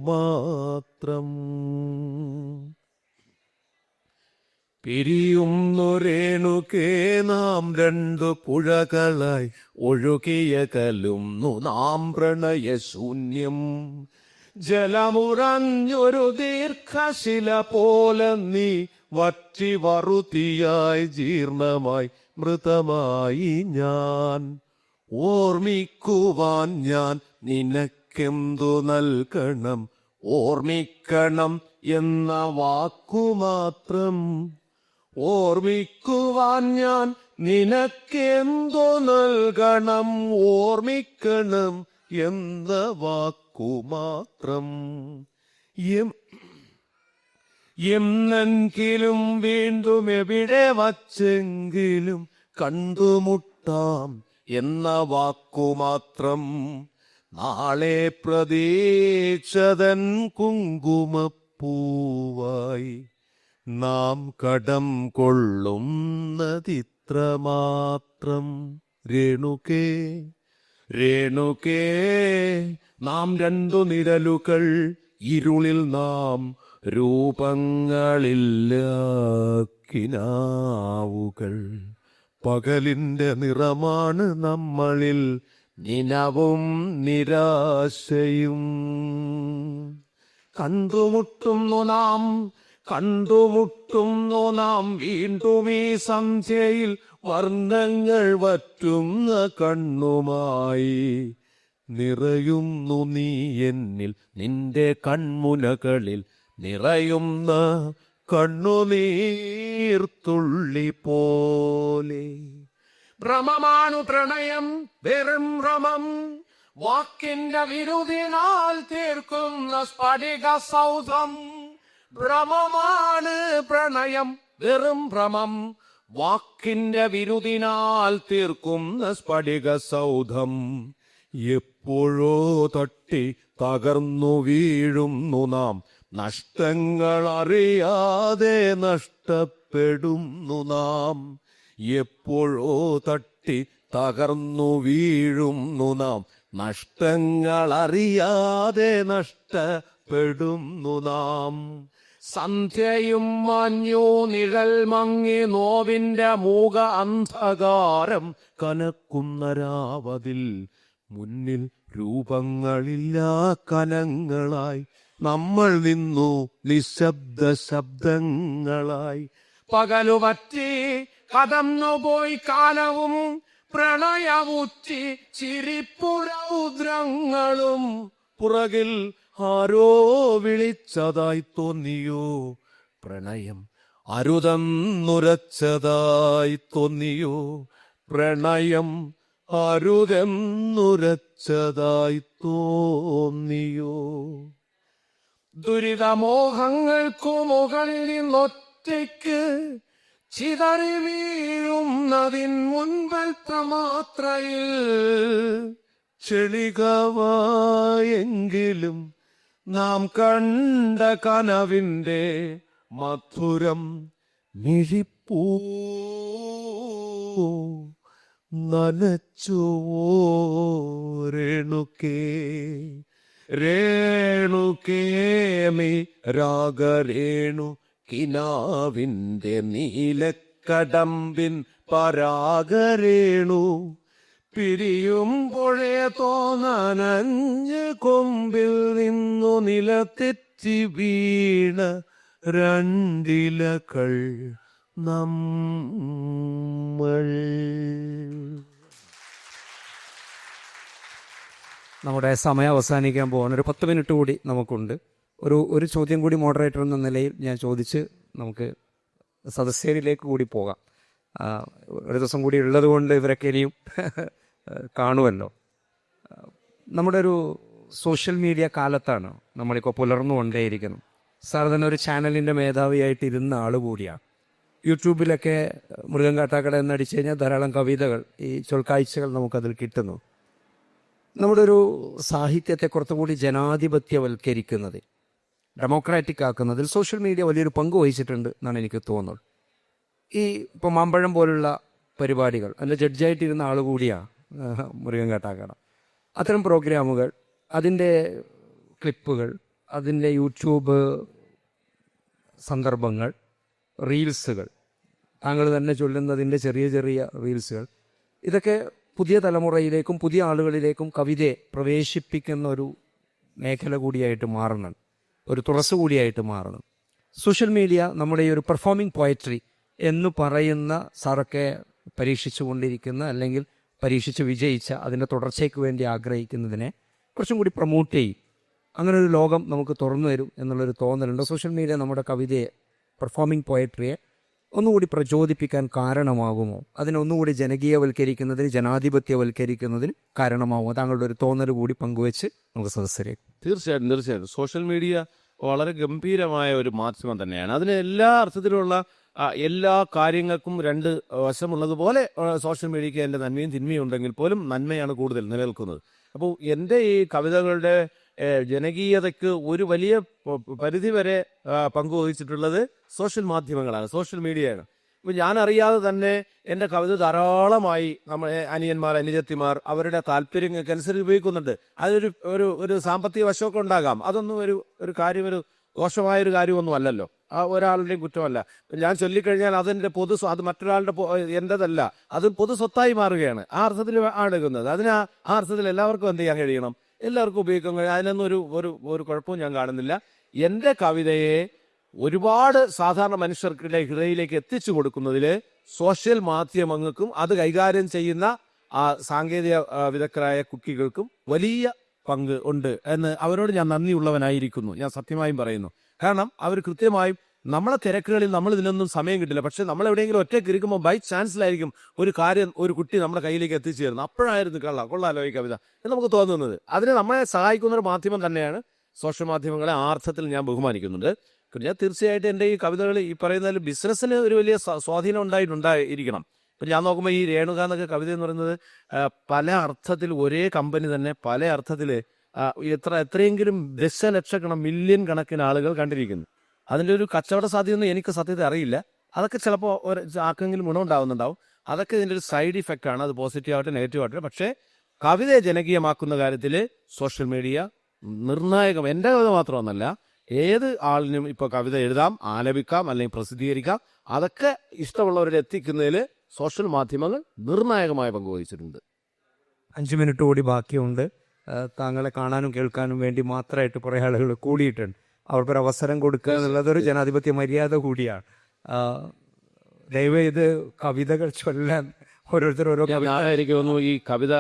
പിരിയുന്നു രേണുക്കേ നാം രണ്ടു പുഴകളായി ഒഴുകിയ കലുന്നു നാം പ്രണയശൂന്യം. ജലമുറഞ്ഞൊരു ദീർഘശില പോലെ നീ വറ്റി വറുതിയായി ജീർണമായി മൃതമായി ഞാൻ. ഓർമ്മിക്കുവാൻ ഞാൻ നിനക്കെന്തു നൽകണം. ഓർമ്മിക്കണം എന്ന വാക്കുമാത്രം. ഓർമ്മിക്കുവാൻ ഞാൻ നിനക്കെന്തു നൽകണം. ഓർമ്മിക്കണം എന്ന വാക്കുമാത്രം. എന്നെങ്കിലും വീണ്ടും എവിടെ വച്ചെങ്കിലും കണ്ടുമുട്ടാം എന്ന വാക്കുമാത്രം. നാളെ പ്രതീക്ഷതൻ കുങ്കുമപ്പൂവായി നാം കടം കൊള്ളുന്നതിത്രമാത്രം. രേണുക്കേ നാം രണ്ടു നിഴലുകൾ ഇരുളിൽ നാം രൂപങ്ങളില്ല കിനാവുകൾ. പകലിന്റെ നിറമാണ് നമ്മളിൽ നിനവും നിരാശയും. കണ്ടുമുട്ടുന്നു നാം വീണ്ടും ഈ സന്ധ്യയിൽ വർണ്ണങ്ങൾ വറ്റുന്ന കണ്ണുമായി. നിറയുന്നു നീ എന്നിൽ നിന്റെ കൺമുനകളിൽ നിറയുന്ന കണ്ണുനീർത്തുള്ളി പോലെ. ഭ്രമമാണു പ്രണയം വെറും ഭ്രമം. വാക്കിന്റെ വിരുദിനാൽ തീർക്കുന്ന സ്ഫടിക സൗധം. ഭ്രമമാണ് പ്രണയം വെറും ഭ്രമം. വാക്കിന്റെ വിരുദിനാൽ തീർക്കുന്ന സ്ഫടിക സൗധം. എപ്പോഴോ തട്ടി തകർന്നു വീഴുന്നു നാം. നഷ്ടങ്ങൾ അറിയാതെ നഷ്ടപ്പെടുന്നു നാം. എപ്പോഴോ തട്ടി തകർന്നു വീഴുന്നു നാം. നഷ്ടങ്ങൾ അറിയാതെ നഷ്ടപ്പെടുന്നു നാം. സന്ധ്യയും മഞ്ഞു നിഴൽ മങ്ങി നോവിന്റെ മൂക അന്ധകാരം കനക്കുന്ന രാവതിൽ മുന്നിൽ രൂപങ്ങളില്ല കനങ്ങളായി നമ്മൾ നിന്നു നിശബ്ദ ശബ്ദങ്ങളായി. പകലുപറ്റി കടന്നുപോയി കാലവും പ്രണയമുറ്റി ചിരിപ്പുരൗദ്രങ്ങളും പുറകിൽ ആരോ വിളിച്ചതായി തോന്നിയോ പ്രണയം അരുതെന്നുരച്ചതായി തോന്നിയോ പ്രണയം അരുതെന്നുരച്ചതായി തോന്നിയോ. ദുരിതമോഹങ്ങൾക്കു മുകളിൽ നിന്നൊറ്റയ്ക്ക് ചിതറി വീഴുന്നതിൻ മുൻപത്തെ മാത്രയിൽ ചെളികവായെങ്കിലും നാം കണ്ട കനവിന്റെ മധുരം മിഴിപ്പൂ നനച്ചുവോ രേണുക്കേ രേണുക്കേമി രാഗരേണു കിനാവിന്റെ നീലക്കടമ്പിൻ പരാഗരേണു പിരിയുമ്പോഴേ തോന്നനഞ്ഞ് കൊമ്പിൽ നിന്നു നിലത്തെറ്റി വീണ രണ്ടിലകൾ നമ്മൾ. നമ്മുടെ സമയം അവസാനിക്കാൻ പോകാൻ ഒരു 10 മിനിറ്റ് കൂടി നമുക്കുണ്ട്. ഒരു ചോദ്യം കൂടി മോഡറേറ്റർ എന്ന നിലയിൽ ഞാൻ ചോദിച്ച് നമുക്ക് സദസ്യരിലേക്ക് കൂടി പോകാം. ഒരു ദിവസം കൂടി ഉള്ളത് കൊണ്ട് ഇവരൊക്കെ ഇനിയും കാണുമല്ലോ. നമ്മുടെ ഒരു സോഷ്യൽ മീഡിയ കാലത്താണ് നമ്മളിപ്പോൾ പുലർന്നുകൊണ്ടേയിരിക്കുന്നത്. സാർ തന്നെ ഒരു ചാനലിൻ്റെ മേധാവിയായിട്ട് ഇരുന്ന ആൾ കൂടിയാണ്. യൂട്യൂബിലൊക്കെ മൃഗം കാട്ടാക്കട എന്നടിച്ചു കഴിഞ്ഞാൽ ധാരാളം കവിതകൾ, ഈ ചൊൽക്കാഴ്ചകൾ നമുക്കതിൽ കിട്ടുന്നു. നമ്മുടെ ഒരു സാഹിത്യത്തെ കുറച്ചുകൂടി ജനാധിപത്യവൽക്കരിക്കുന്നതിൽ, ഡെമോക്രാറ്റിക് ആക്കുന്നതിൽ സോഷ്യൽ മീഡിയ വലിയൊരു പങ്ക് വഹിച്ചിട്ടുണ്ട് എന്നാണ് എനിക്ക് തോന്നുന്നത്. ഈ ഇപ്പോൾ മാമ്പഴം പോലുള്ള പരിപാടികൾ, അതിൻ്റെ ജഡ്ജായിട്ടിരുന്ന ആൾ കൂടിയാണ് മൃഗം കാട്ടാക്കട. അത്തരം പ്രോഗ്രാമുകൾ, അതിൻ്റെ ക്ലിപ്പുകൾ, അതിൻ്റെ യൂട്യൂബ് സന്ദർഭങ്ങൾ, റീൽസുകൾ, താങ്കൾ തന്നെ ചൊല്ലുന്നതിൻ്റെ ചെറിയ ചെറിയ റീൽസുകൾ, ഇതൊക്കെ പുതിയ തലമുറയിലേക്കും പുതിയ ആളുകളിലേക്കും കവിതയെ പ്രവേശിപ്പിക്കുന്ന ഒരു മേഖല കൂടിയായിട്ട് മാറണം, ഒരു തുറസ് കൂടിയായിട്ട് മാറണം. സോഷ്യൽ മീഡിയ നമ്മുടെ ഈ ഒരു പെർഫോമിംഗ് പോയട്രി എന്ന് പറയുന്ന സാറൊക്കെ പരീക്ഷിച്ചു കൊണ്ടിരിക്കുന്ന, അല്ലെങ്കിൽ പരീക്ഷിച്ച് വിജയിച്ച അതിൻ്റെ തുടർച്ചയ്ക്ക് വേണ്ടി ആഗ്രഹിക്കുന്നതിനെ കുറച്ചും കൂടി പ്രൊമോട്ട് ചെയ്യും. അങ്ങനെ ഒരു ലോകം നമുക്ക് തുറന്നു തരും എന്നുള്ളൊരു തോന്നലുണ്ട്. സോഷ്യൽ മീഡിയ നമ്മുടെ കവിതയെ, പെർഫോമിംഗ് പോയട്രിയെ ഒന്നുകൂടി പ്രചോദിപ്പിക്കാൻ കാരണമാകുമോ? അതിനെ ഒന്നുകൂടി ജനകീയവൽക്കരിക്കുന്നതിന്, ജനാധിപത്യവൽക്കരിക്കുന്നതിന് കാരണമാകുമോ? താങ്കളുടെ ഒരു തോന്നൽ കൂടി പങ്കുവെച്ച് നമുക്ക് സദസ്സരെ. തീർച്ചയായിട്ടും സോഷ്യൽ മീഡിയ വളരെ ഗംഭീരമായ ഒരു മാധ്യമം തന്നെയാണ്. അതിന് എല്ലാ അർത്ഥത്തിലുള്ള എല്ലാ കാര്യങ്ങൾക്കും രണ്ട് വശമുള്ളതുപോലെ സോഷ്യൽ മീഡിയയ്ക്ക് എൻ്റെ നന്മയും തിന്മയും ഉണ്ടെങ്കിൽ പോലും നന്മയാണ് കൂടുതൽ നിലനിൽക്കുന്നത്. അപ്പോൾ എൻ്റെ ഈ കവിതകളുടെ ജനകീയതയ്ക്ക് ഒരു വലിയ പരിധി വരെ പങ്കുവഹിച്ചിട്ടുള്ളത് സോഷ്യൽ മാധ്യമങ്ങളാണ്, സോഷ്യൽ മീഡിയയാണ്. ഇപ്പം ഞാൻ അറിയാതെ തന്നെ എൻ്റെ കവിത ധാരാളമായി നമ്മുടെ അനിയന്മാർ, അനുജത്തിമാർ അവരുടെ താല്പര്യങ്ങൾക്കനുസരിച്ച് ഉപയോഗിക്കുന്നുണ്ട്. അതൊരു ഒരു ഒരു സാമ്പത്തിക വശമൊക്കെ ഉണ്ടാകാം. അതൊന്നും ഒരു കാര്യം, ഒരു ദോഷമായൊരു കാര്യമൊന്നും അല്ലല്ലോ, ആ ഒരാളുടെയും കുറ്റമല്ല. ഞാൻ ചൊല്ലിക്കഴിഞ്ഞാൽ അതെൻ്റെ അത് മറ്റൊരാളുടെ എൻ്റെതല്ല, അത് പൊതു സ്വത്തായി മാറുകയാണ്. ആ അർത്ഥത്തിൽ ആണ് എടുക്കുന്നത്. ആ അർത്ഥത്തിൽ എല്ലാവർക്കും എന്ത് ചെയ്യാൻ കഴിയണം, എല്ലാവർക്കും ഉപയോഗിക്കാൻ കഴിയും. അതിനൊന്നും ഒരു കുഴപ്പവും ഞാൻ കാണുന്നില്ല. എൻ്റെ കവിതയെ ഒരുപാട് സാധാരണ മനുഷ്യർക്കിടെ ഹൃദയത്തിലേക്ക് എത്തിച്ചു കൊടുക്കുന്നതിൽ സോഷ്യൽ മാധ്യമങ്ങൾക്കും അത് കൈകാര്യം ചെയ്യുന്ന സാങ്കേതിക വിദഗ്ധരായ കുക്കികൾക്കും വലിയ പങ്ക് ഉണ്ട് എന്ന് അവരോട് ഞാൻ നന്ദിയുള്ളവനായിരിക്കുന്നു. ഞാൻ സത്യമായും പറയുന്നു. കാരണം അവർ കൃത്യമായും നമ്മളെ തിരക്കുകളിൽ നമ്മൾ ഇതിനൊന്നും സമയം കിട്ടില്ല. പക്ഷെ നമ്മൾ എവിടെയെങ്കിലും ഒറ്റയ്ക്ക് ഇരിക്കുമ്പോൾ ബൈ ചാൻസിലായിരിക്കും ഒരു കാര്യം, ഒരു കുട്ടി നമ്മുടെ കയ്യിലേക്ക് എത്തിച്ചു തരുന്നത്. അപ്പോഴായിരുന്നു കൊള്ളാലോ ഈ കവിത എന്ന് നമുക്ക് തോന്നുന്നത്. അതിനെ നമ്മളെ സഹായിക്കുന്ന ഒരു മാധ്യമം തന്നെയാണ് സോഷ്യൽ മാധ്യമങ്ങളെ. ആ അർത്ഥത്തിൽ ഞാൻ ബഹുമാനിക്കുന്നുണ്ട്. ഞാൻ തീർച്ചയായിട്ടും എൻ്റെ ഈ കവിതകൾ ഈ പറയുന്നതിൽ ബിസിനസ്സിന് ഒരു വലിയ സ്വാധീനം ഉണ്ടായിരിക്കണം. ഇപ്പം ഞാൻ നോക്കുമ്പോൾ ഈ രേണുക എന്നൊക്കെ കവിത എന്ന് പറയുന്നത് പല അർത്ഥത്തിൽ ഒരേ കമ്പനി തന്നെ പല അർത്ഥത്തിൽ എത്രയെങ്കിലും ദശലക്ഷക്കണക്കിന് മില്യൺ കണക്കിന് ആളുകൾ കണ്ടിരിക്കുന്നു. അതിൻ്റെ ഒരു കച്ചവട സാധ്യതയൊന്നും എനിക്ക് സത്യത്തെ അറിയില്ല. അതൊക്കെ ചിലപ്പോൾ ആർക്കെങ്കിലും ഗുണമുണ്ടാവുന്നുണ്ടാവും. അതൊക്കെ ഇതിൻ്റെ ഒരു സൈഡ് ഇഫക്റ്റ് ആണ്. അത് പോസിറ്റീവ് ആവട്ടെ നെഗറ്റീവ് ആവട്ടെ. പക്ഷേ കവിതയെ ജനകീയമാക്കുന്ന കാര്യത്തിൽ സോഷ്യൽ മീഡിയ നിർണായകം. എൻ്റെ കവിത മാത്രമൊന്നല്ല, ഏത് ആളിനും ഇപ്പോൾ കവിത എഴുതാം, ആലപിക്കാം, അല്ലെങ്കിൽ പ്രസിദ്ധീകരിക്കാം. അതൊക്കെ ഇഷ്ടമുള്ളവരെ എത്തിക്കുന്നതിൽ സോഷ്യൽ മാധ്യമങ്ങൾ നിർണായകമായ പങ്ക് വഹിച്ചിട്ടുണ്ട്. 5 മിനിറ്റ് കൂടി ബാക്കിയുണ്ട്. താങ്കളെ കാണാനും കേൾക്കാനും വേണ്ടി മാത്രമായിട്ട് കുറേ ആളുകൾ കൂടിയിട്ടുണ്ട്. അവർക്കൊരു അവസരം കൊടുക്കുക എന്നുള്ളത് ഒരു ജനാധിപത്യ മര്യാദ കൂടിയാണ്. ദയവ് ഇത് കവിതകൾ ചൊല്ലാൻ ഓരോരുത്തർ ഓരോ എനിക്ക് തോന്നുന്നു ഈ കവിത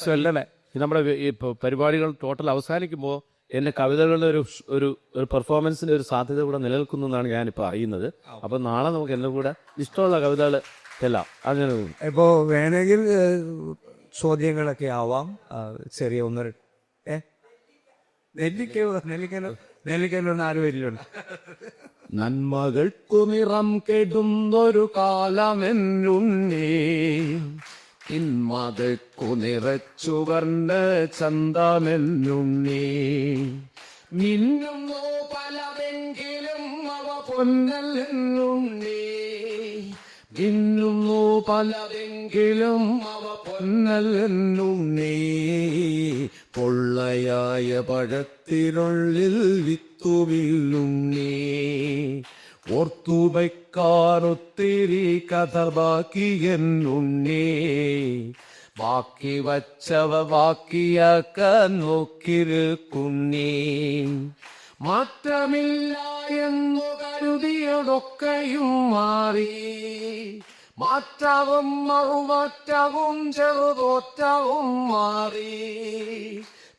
ചൊല്ലണേ നമ്മുടെ ഈ പരിപാടികൾ ടോട്ടൽ അവസാനിക്കുമ്പോൾ എന്റെ കവിതകളുടെ ഒരു പെർഫോമൻസിന്റെ ഒരു സാധ്യത കൂടെ നിലനിൽക്കുന്നു എന്നാണ് ഞാനിപ്പോൾ അറിയുന്നത്. അപ്പൊ നാളെ നമുക്ക് എല്ലാം കൂടെ ഇഷ്ടമുള്ള കവിതകൾ എല്ലാം അങ്ങനെ ഇപ്പോ വേണമെങ്കിൽ ചോദ്യങ്ങളൊക്കെ ആവാം. ചെറിയ ഒന്നര നെല്ലിക്കയിലൊന്നും ആരും വരില്ലുണ്ട്. നന്മകൾക്കു നിറം കെടുന്നൊരു കാലമെന്നുണ്ണേ, തിന്മകൾക്കു നിറച്ചുവർണ്ണ ചന്തമെന്നുണ്ണേ. മിന്നുന്നു പലതെങ്കിലും അവ പൊന്നല്ലെന്നുണ്ണേ, മിന്നുന്നു പലതെങ്കിലും അവ പൊന്നല്ലെന്നുണ്ണേ. പൊള്ളയായ പഴത്തിനുള്ളിൽ വിത്തുമില്ലുണ്ണേ, ഓർത്തുവയ്ക്കാനൊത്തിരി കഥ ബാക്കിയെന്നുണ്ണേ. ബാക്കി വച്ചവ ബാക്കിയാക്കാൻ നോക്കിരിക്കുന്നേ. മാറ്റമില്ല എന്നു കരുതിയതൊക്കെയും മാറി, മാറ്റവും മറുമാറ്റവും ചെറുതോറ്റവും മാറി.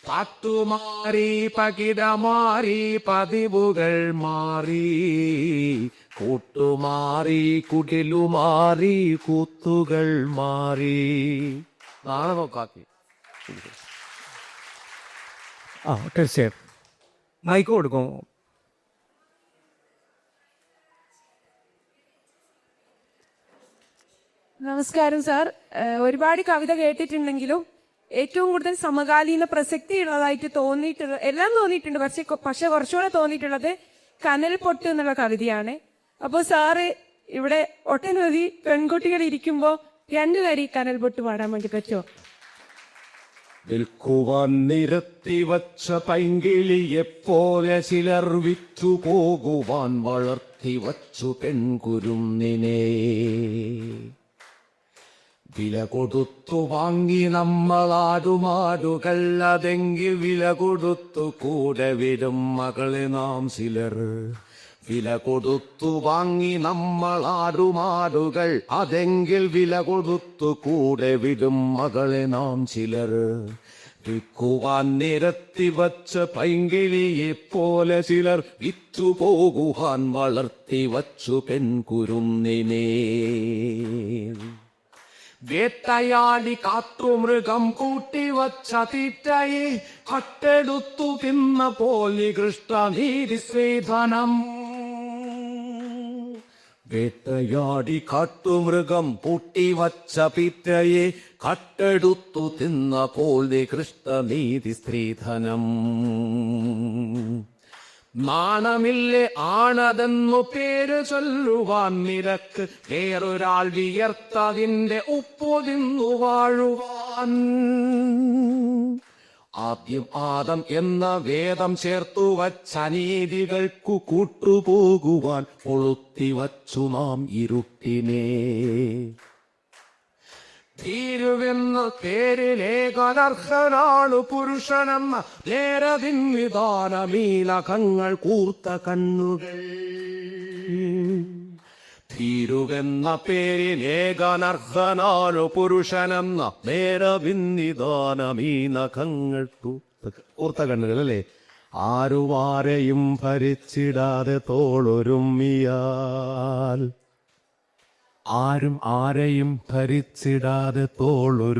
പാട്ടുമാറി പകിടമാറി പതിവുകൾ മാറി, കൂട്ടുമാറി കുടിലുമാറി കൂത്തുകൾ മാറി. നാളെ നോക്കാക്കി. തീർച്ചയായും മൈക്ക് കൊടുക്കും. നമസ്കാരം സാർ. ഒരുപാട് കവിത കേട്ടിട്ടുണ്ടെങ്കിലും ഏറ്റവും കൂടുതൽ സമകാലീന പ്രസക്തി ഉള്ളതായിട്ട് എല്ലാം തോന്നിയിട്ടുണ്ട്. പക്ഷെ കുറച്ചുകൂടെ തോന്നിയിട്ടുള്ളത് കനൽ പൊട്ട് എന്നുള്ള കവിതയാണ്. അപ്പോൾ സാറ് ഇവിടെ ഒട്ടനവധി പെൺകുട്ടികൾ ഇരിക്കുമ്പോൾ 2 വരി കനൽ പൊട്ട് പാടാൻ വേണ്ടി പറ്റുമോ? വിൽക്കുവാൻ നിരത്തി വച്ച പൈങ്കിളിയെപ്പോലെ ചിലർ വിറ്റു പോകുവാൻ വളർത്തി വച്ചു പെൺകുരുന്നിനെ. വില കൊടുത്തു വാങ്ങി നമ്മളാടുമാടുകൾ, അതെങ്കിൽ വില കൊടുത്തു കൂടെ വിടും മകളെ നാം ചിലർ. വില കൊടുത്തു വാങ്ങി നമ്മളാടുമാടുകൾ, അതെങ്കിൽ വില കൊടുത്തു കൂടെ വിടും മകളെ നാം ചിലർ. വിൽക്കുവാൻ നിരത്തി വച്ച പൈങ്കിളിയെപ്പോലെ ചിലർ വിറ്റു പോകുവാൻ വളർത്തി വച്ചു പെൺകുരുന്നിനെ. വേട്ടയാടി കാട്ടുമൃഗം കൂട്ടിവച്ച തീറ്റയെ കട്ടെടുത്തു തിന്ന പോലെ കൃഷ്ണനീതി സ്ത്രീധനം. വേട്ടയാടി കാട്ടുമൃഗം പൂട്ടിവച്ച തീറ്റയെ കട്ടെടുത്തു തിന്ന പോലെ കൃഷ്ണനീതി സ്ത്രീധനം. നാണമില്ലേ ആണതെന്നു പേര് ചൊല്ലുവാൻ നിരക്ക്, വേറൊരാൾ വിയർത്തതിന്റെ ഉപ്പു തിന്നു വാഴുവാൻ. ആദ്യം ആദം എന്ന വേദം ചേർത്തു വച്ച നീതികൾക്കു കൂട്ടുപോകുവാൻ കൊളുത്തിവച്ചു നാം ഇരുട്ടിനെ. ധീരുവെന്ന പേരിലേകനർഹനാണു പുരുഷനെന്ന നേരതിൻ വിധാനമീലകങ്ങൾ കൂർത്ത കണ്ണുകൾ. ധീരുവെന്ന പേരിലേകനർഹനാണു പുരുഷനെന്ന നേരതിൻ വിധാനമീലകങ്ങൾ കൂർത്ത കണ്ണുകൾ. അല്ലേ? ആരുമാരെയും ഭരിച്ചിടാതെ തോളൊരുമ്മിയാൽ, ആരും ആരെയും ഭരിച്ചിടാതെ തോളൊരുമ്മിയാൽ.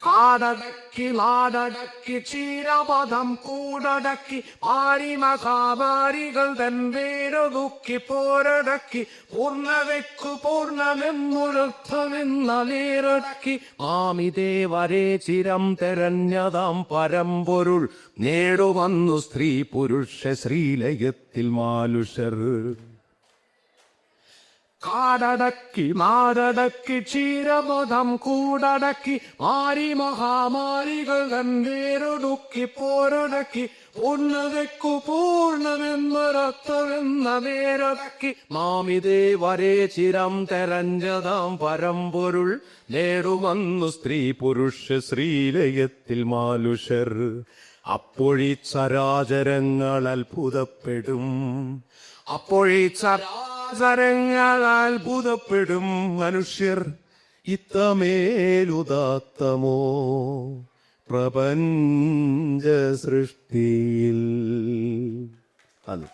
കാടടക്കി നാടടക്കി ക്ഷീരപഥം കൂടടക്കി പാരിമഹാമാരികൾ തൻ വേരൊതുക്കി പോരടക്കി പൂർണ്ണവെക്കു പൂർണ്ണമെന്നൊരർത്ഥമെന്ന നേരടക്കി ആമിദേവരെ ചിരം തെരഞ്ഞതാം പരമ്പൊരുൾ നേടുവന്നു സ്ത്രീ പുരുഷ ശ്രീലയത്തിൽ മാനുഷർ. കാടടക്കി നാടടക്കി ക്ഷീരപഥം കൂടടക്കി മാരി മഹാമാരികൾ കണ്ടേരൊടുക്കി പോരടക്കി പൂർണ്ണതയ്ക്കു പൂർണ്ണമെന്നൊരർത്ഥമെന്ന നേരടക്കി നാമിതേ വരേ ചിരം തെരഞ്ഞതാം പരമ്പൊരുൾ നേടുവന്നു സ്ത്രീ പുരുഷ ശ്രീലയത്തിൽ മാലുഷർ അപ്പോഴീ ചരാചരങ്ങൾ അത്ഭുതപ്പെടും അപ്പോഴീ ചരാചരങ്ങൾ അത്ഭുതപ്പെടും മനുഷ്യർ ഇത്തമേലുദാത്തമോ പ്രപഞ്ച സൃഷ്ടിയിൽ. അത്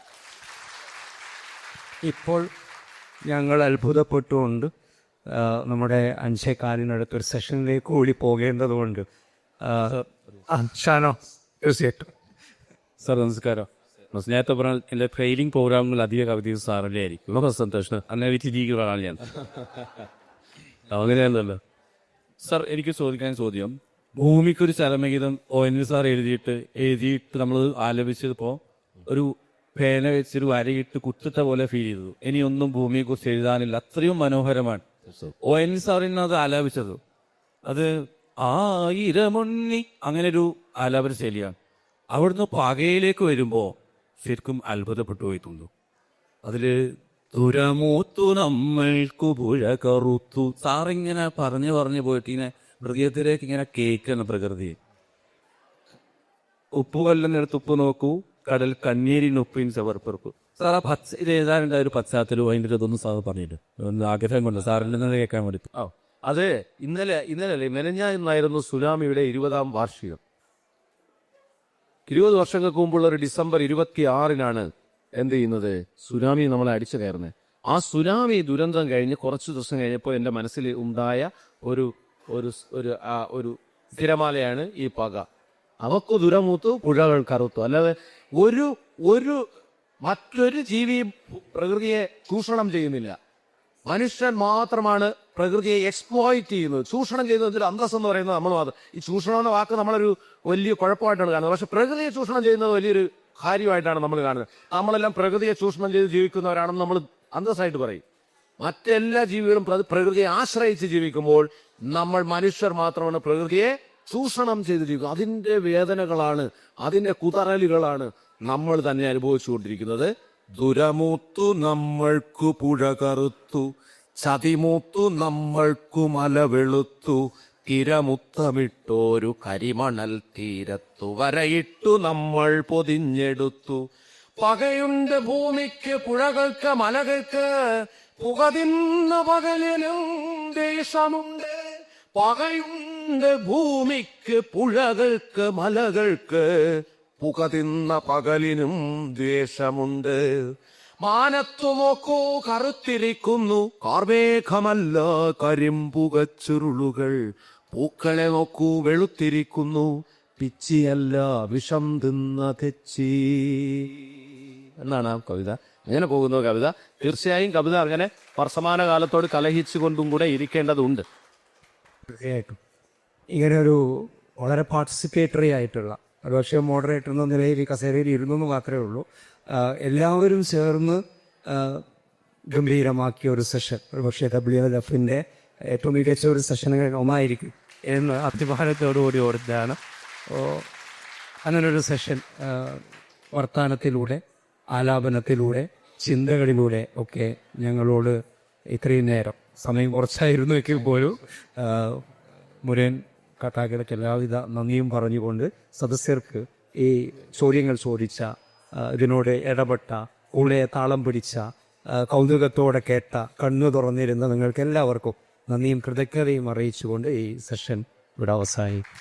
ഇപ്പോൾ ഞങ്ങൾ അത്ഭുതപ്പെട്ടുകൊണ്ട് നമ്മുടെ അഞ്ചേക്കാലിനടുത്തൊരു സെഷനിലേക്ക് കൂടി പോകേണ്ടതുകൊണ്ട് ഷാനോ തീർച്ചയായിട്ടും. സാർ നമസ്കാരം. നേരത്തെ പറഞ്ഞാൽ എൻ്റെ ട്രെയിനിങ് പ്രോഗ്രാമുകൾ അധിക കവിതയും സാറല്ലേ ആയിരിക്കും. വളരെ സന്തോഷം. അങ്ങനെ വിറ്റിരിക്കുന്നതാണ് ഞാൻ. അങ്ങനെയാണല്ലോ സാർ. എനിക്ക് ചോദിക്കാൻ ചോദ്യം, ഭൂമിക്കൊരു ചരമഗീതം ON സാർ എഴുതിയിട്ട് നമ്മൾ ആലപിച്ചപ്പോൾ ഒരു പേന വെച്ചൊരു വരയിട്ട് കുത്തിട്ട പോലെ ഫീൽ ചെയ്തു. ഇനിയൊന്നും ഭൂമിയെക്കുറിച്ച് എഴുതാനില്ല, അത്രയും മനോഹരമാണ്. ON സാറിന് അത് ആലാപിച്ചത് അത് ആയിരമുണ്ണി അങ്ങനെ ഒരു ആലാപന ശൈലിയാണ്. അവിടുന്ന് പകയിലേക്ക് വരുമ്പോ ശരിക്കും അത്ഭുതപ്പെട്ടു പോയിട്ടുണ്ട്. അതില് തുരമൂത്തു നമ്മൾക്കു പുഴ കറുത്തു. സാറിങ്ങനെ പറഞ്ഞു പോയിട്ട് ഇങ്ങനെ ഹൃദയത്തിലേക്ക് ഇങ്ങനെ കേൾക്കുന്ന പ്രകൃതി. ഉപ്പ് കൊല്ലുന്നിടത്ത് ഉപ്പ് നോക്കൂ, കടൽ കണ്ണീരിന് ഉപ്പിൻ ചവർപ്പുറപ്പ്. സാർ ആ ഇത് ഏതാണ്ട് ഒരു പശ്ചാത്തലവും അതിൻ്റെ ഇതൊന്നും സാർ പറഞ്ഞിട്ട് ഒന്ന് ആഗ്രഹം കൊണ്ട് സാറിൽ നിന്ന് കേൾക്കാൻ വേണ്ടി. അതെ, ഇന്നലെ മെനഞ്ഞായിരുന്നു സുനാമിയുടെ 20ാം വാർഷികം. 20 വർഷങ്ങൾക്ക് മുമ്പുള്ള ഒരു ഡിസംബർ 26-നാണ് എന്ത് ചെയ്യുന്നത്, സുനാമി നമ്മളെ അടിച്ചു കയറുന്നത്. ആ സുനാമി ദുരന്തം കഴിഞ്ഞ് കുറച്ചു ദിവസം കഴിഞ്ഞപ്പോൾ എൻ്റെ മനസ്സിൽ ഉണ്ടായ ഒരു ഒരു ഒരു തിരമാലയാണ് ഈ പക. അവക്കു ദുരമൂത്തു പുഴകൾ കറുത്തു. അല്ലാതെ മറ്റൊരു ജീവിയും പ്രകൃതിയെ ചൂഷണം ചെയ്യുന്നില്ല. മനുഷ്യൻ മാത്രമാണ് പ്രകൃതിയെ എക്സ്പ്ലോയിറ്റ് ചെയ്യുന്നത്, ചൂഷണം ചെയ്യുന്നതിൽ അന്തസ് എന്ന് പറയുന്നത് നമ്മൾ മാത്രം. ഈ ചൂഷണം എന്ന വാക്ക് നമ്മളൊരു വലിയ കുഴപ്പമായിട്ടാണ് കാണുന്നത്. പക്ഷെ പ്രകൃതിയെ ചൂഷണം ചെയ്യുന്നത് വലിയൊരു കാര്യമായിട്ടാണ് നമ്മൾ കാണുന്നത്. നമ്മളെല്ലാം പ്രകൃതിയെ ചൂഷണം ചെയ്ത് ജീവിക്കുന്നവരാണെന്ന് നമ്മൾ അന്തസ്സായിട്ട് പറയും. മറ്റെല്ലാ ജീവികളും പ്രകൃതിയെ ആശ്രയിച്ച് ജീവിക്കുമ്പോൾ നമ്മൾ മനുഷ്യർ മാത്രമാണ് പ്രകൃതിയെ ചൂഷണം ചെയ്ത് ജീവിക്കുക. അതിന്റെ വേദനകളാണ്, അതിന്റെ കുതറലുകളാണ് നമ്മൾ തന്നെ അനുഭവിച്ചുകൊണ്ടിരിക്കുന്നത്. ദുരമൂത്തു നമ്മൾക്കു പുഴ കറുത്തു, ചതിമൂത്തു നമ്മൾക്കു മല വെളുത്തു, തിരമുത്തമിട്ടോരു കരിമണൽ തീരത്തു വരയിട്ടു നമ്മൾ പൊതിഞ്ഞെടുത്തു. പകയുണ്ട് ഭൂമിക്ക് പുഴകൾക്ക് മലകൾക്ക്, പുകതിന്ന പകലിനും ദേശമുണ്ട്. പകയുണ്ട് ഭൂമിക്ക് പുഴകൾക്ക് മലകൾക്ക്, പുകതിന്ന പകലിനും ദ്വേഷമുണ്ട്. മാനത്തു നോക്കൂ കറുത്തിരിക്കുന്നു കാർമേഘമല്ല കരിമ്പുകച്ചുരുളുകൾ. പൂക്കളെ നോക്കൂ വെളുത്തിരിക്കുന്നു പിച്ചിയല്ല വിഷം തിന്ന തെച്ചി എന്നാണ് ആ കവിത. അങ്ങനെ പോകുന്നു കവിത. തീർച്ചയായും കവിത അങ്ങനെ വർത്തമാന കാലത്തോട് കലഹിച്ചുകൊണ്ടും കൂടെ ഇരിക്കേണ്ടതുണ്ട്. തീർച്ചയായിട്ടും ഇങ്ങനെ ഒരു വളരെ പാർട്ടിസിപ്പേറ്ററി ആയിട്ടുള്ള, ഒരുപക്ഷെ മോഡറേറ്റർ എന്ന നിലയിൽ ഈ കസേരയിൽ ഇരുന്നെന്ന് മാത്രമേ ഉള്ളൂ, എല്ലാവരും ചേർന്ന് ഗംഭീരമാക്കിയ ഒരു സെഷൻ ഒരുപക്ഷെ WLF-ന്റെ ഏറ്റവും മികച്ച ഒരു സെഷനുകളിൽ ഒന്നായിരിക്കും എന്ന് അഭിമാനത്തോടുകൂടി ഓർത്തതാണ്. അങ്ങനൊരു സെഷൻ വർത്തമാനത്തിലൂടെ, ആലാപനത്തിലൂടെ, ചിന്തകളിലൂടെ ഒക്കെ ഞങ്ങളോട് ഇത്രയും നേരം, സമയം കുറച്ചായിരുന്നു എങ്കിൽ പോലും മുരൻ കട്ടാക്കിടയ്ക്ക് എല്ലാവിധ നന്ദിയും പറഞ്ഞുകൊണ്ട് സദസ്യർക്ക് ഈ ചോദ്യങ്ങൾ ചോദിച്ച, ഇതിനോട് ഇടപെട്ട, ഉള്ളയെ താളം പിടിച്ച, കൗതുകത്തോടെ കേട്ട, കണ്ണു തുറന്നിരുന്ന നിങ്ങൾക്ക് എല്ലാവർക്കും നന്ദിയും കൃതജ്ഞതയും അറിയിച്ചുകൊണ്ട് ഈ സെഷൻ ഇവിടെ അവസാനിക്കും.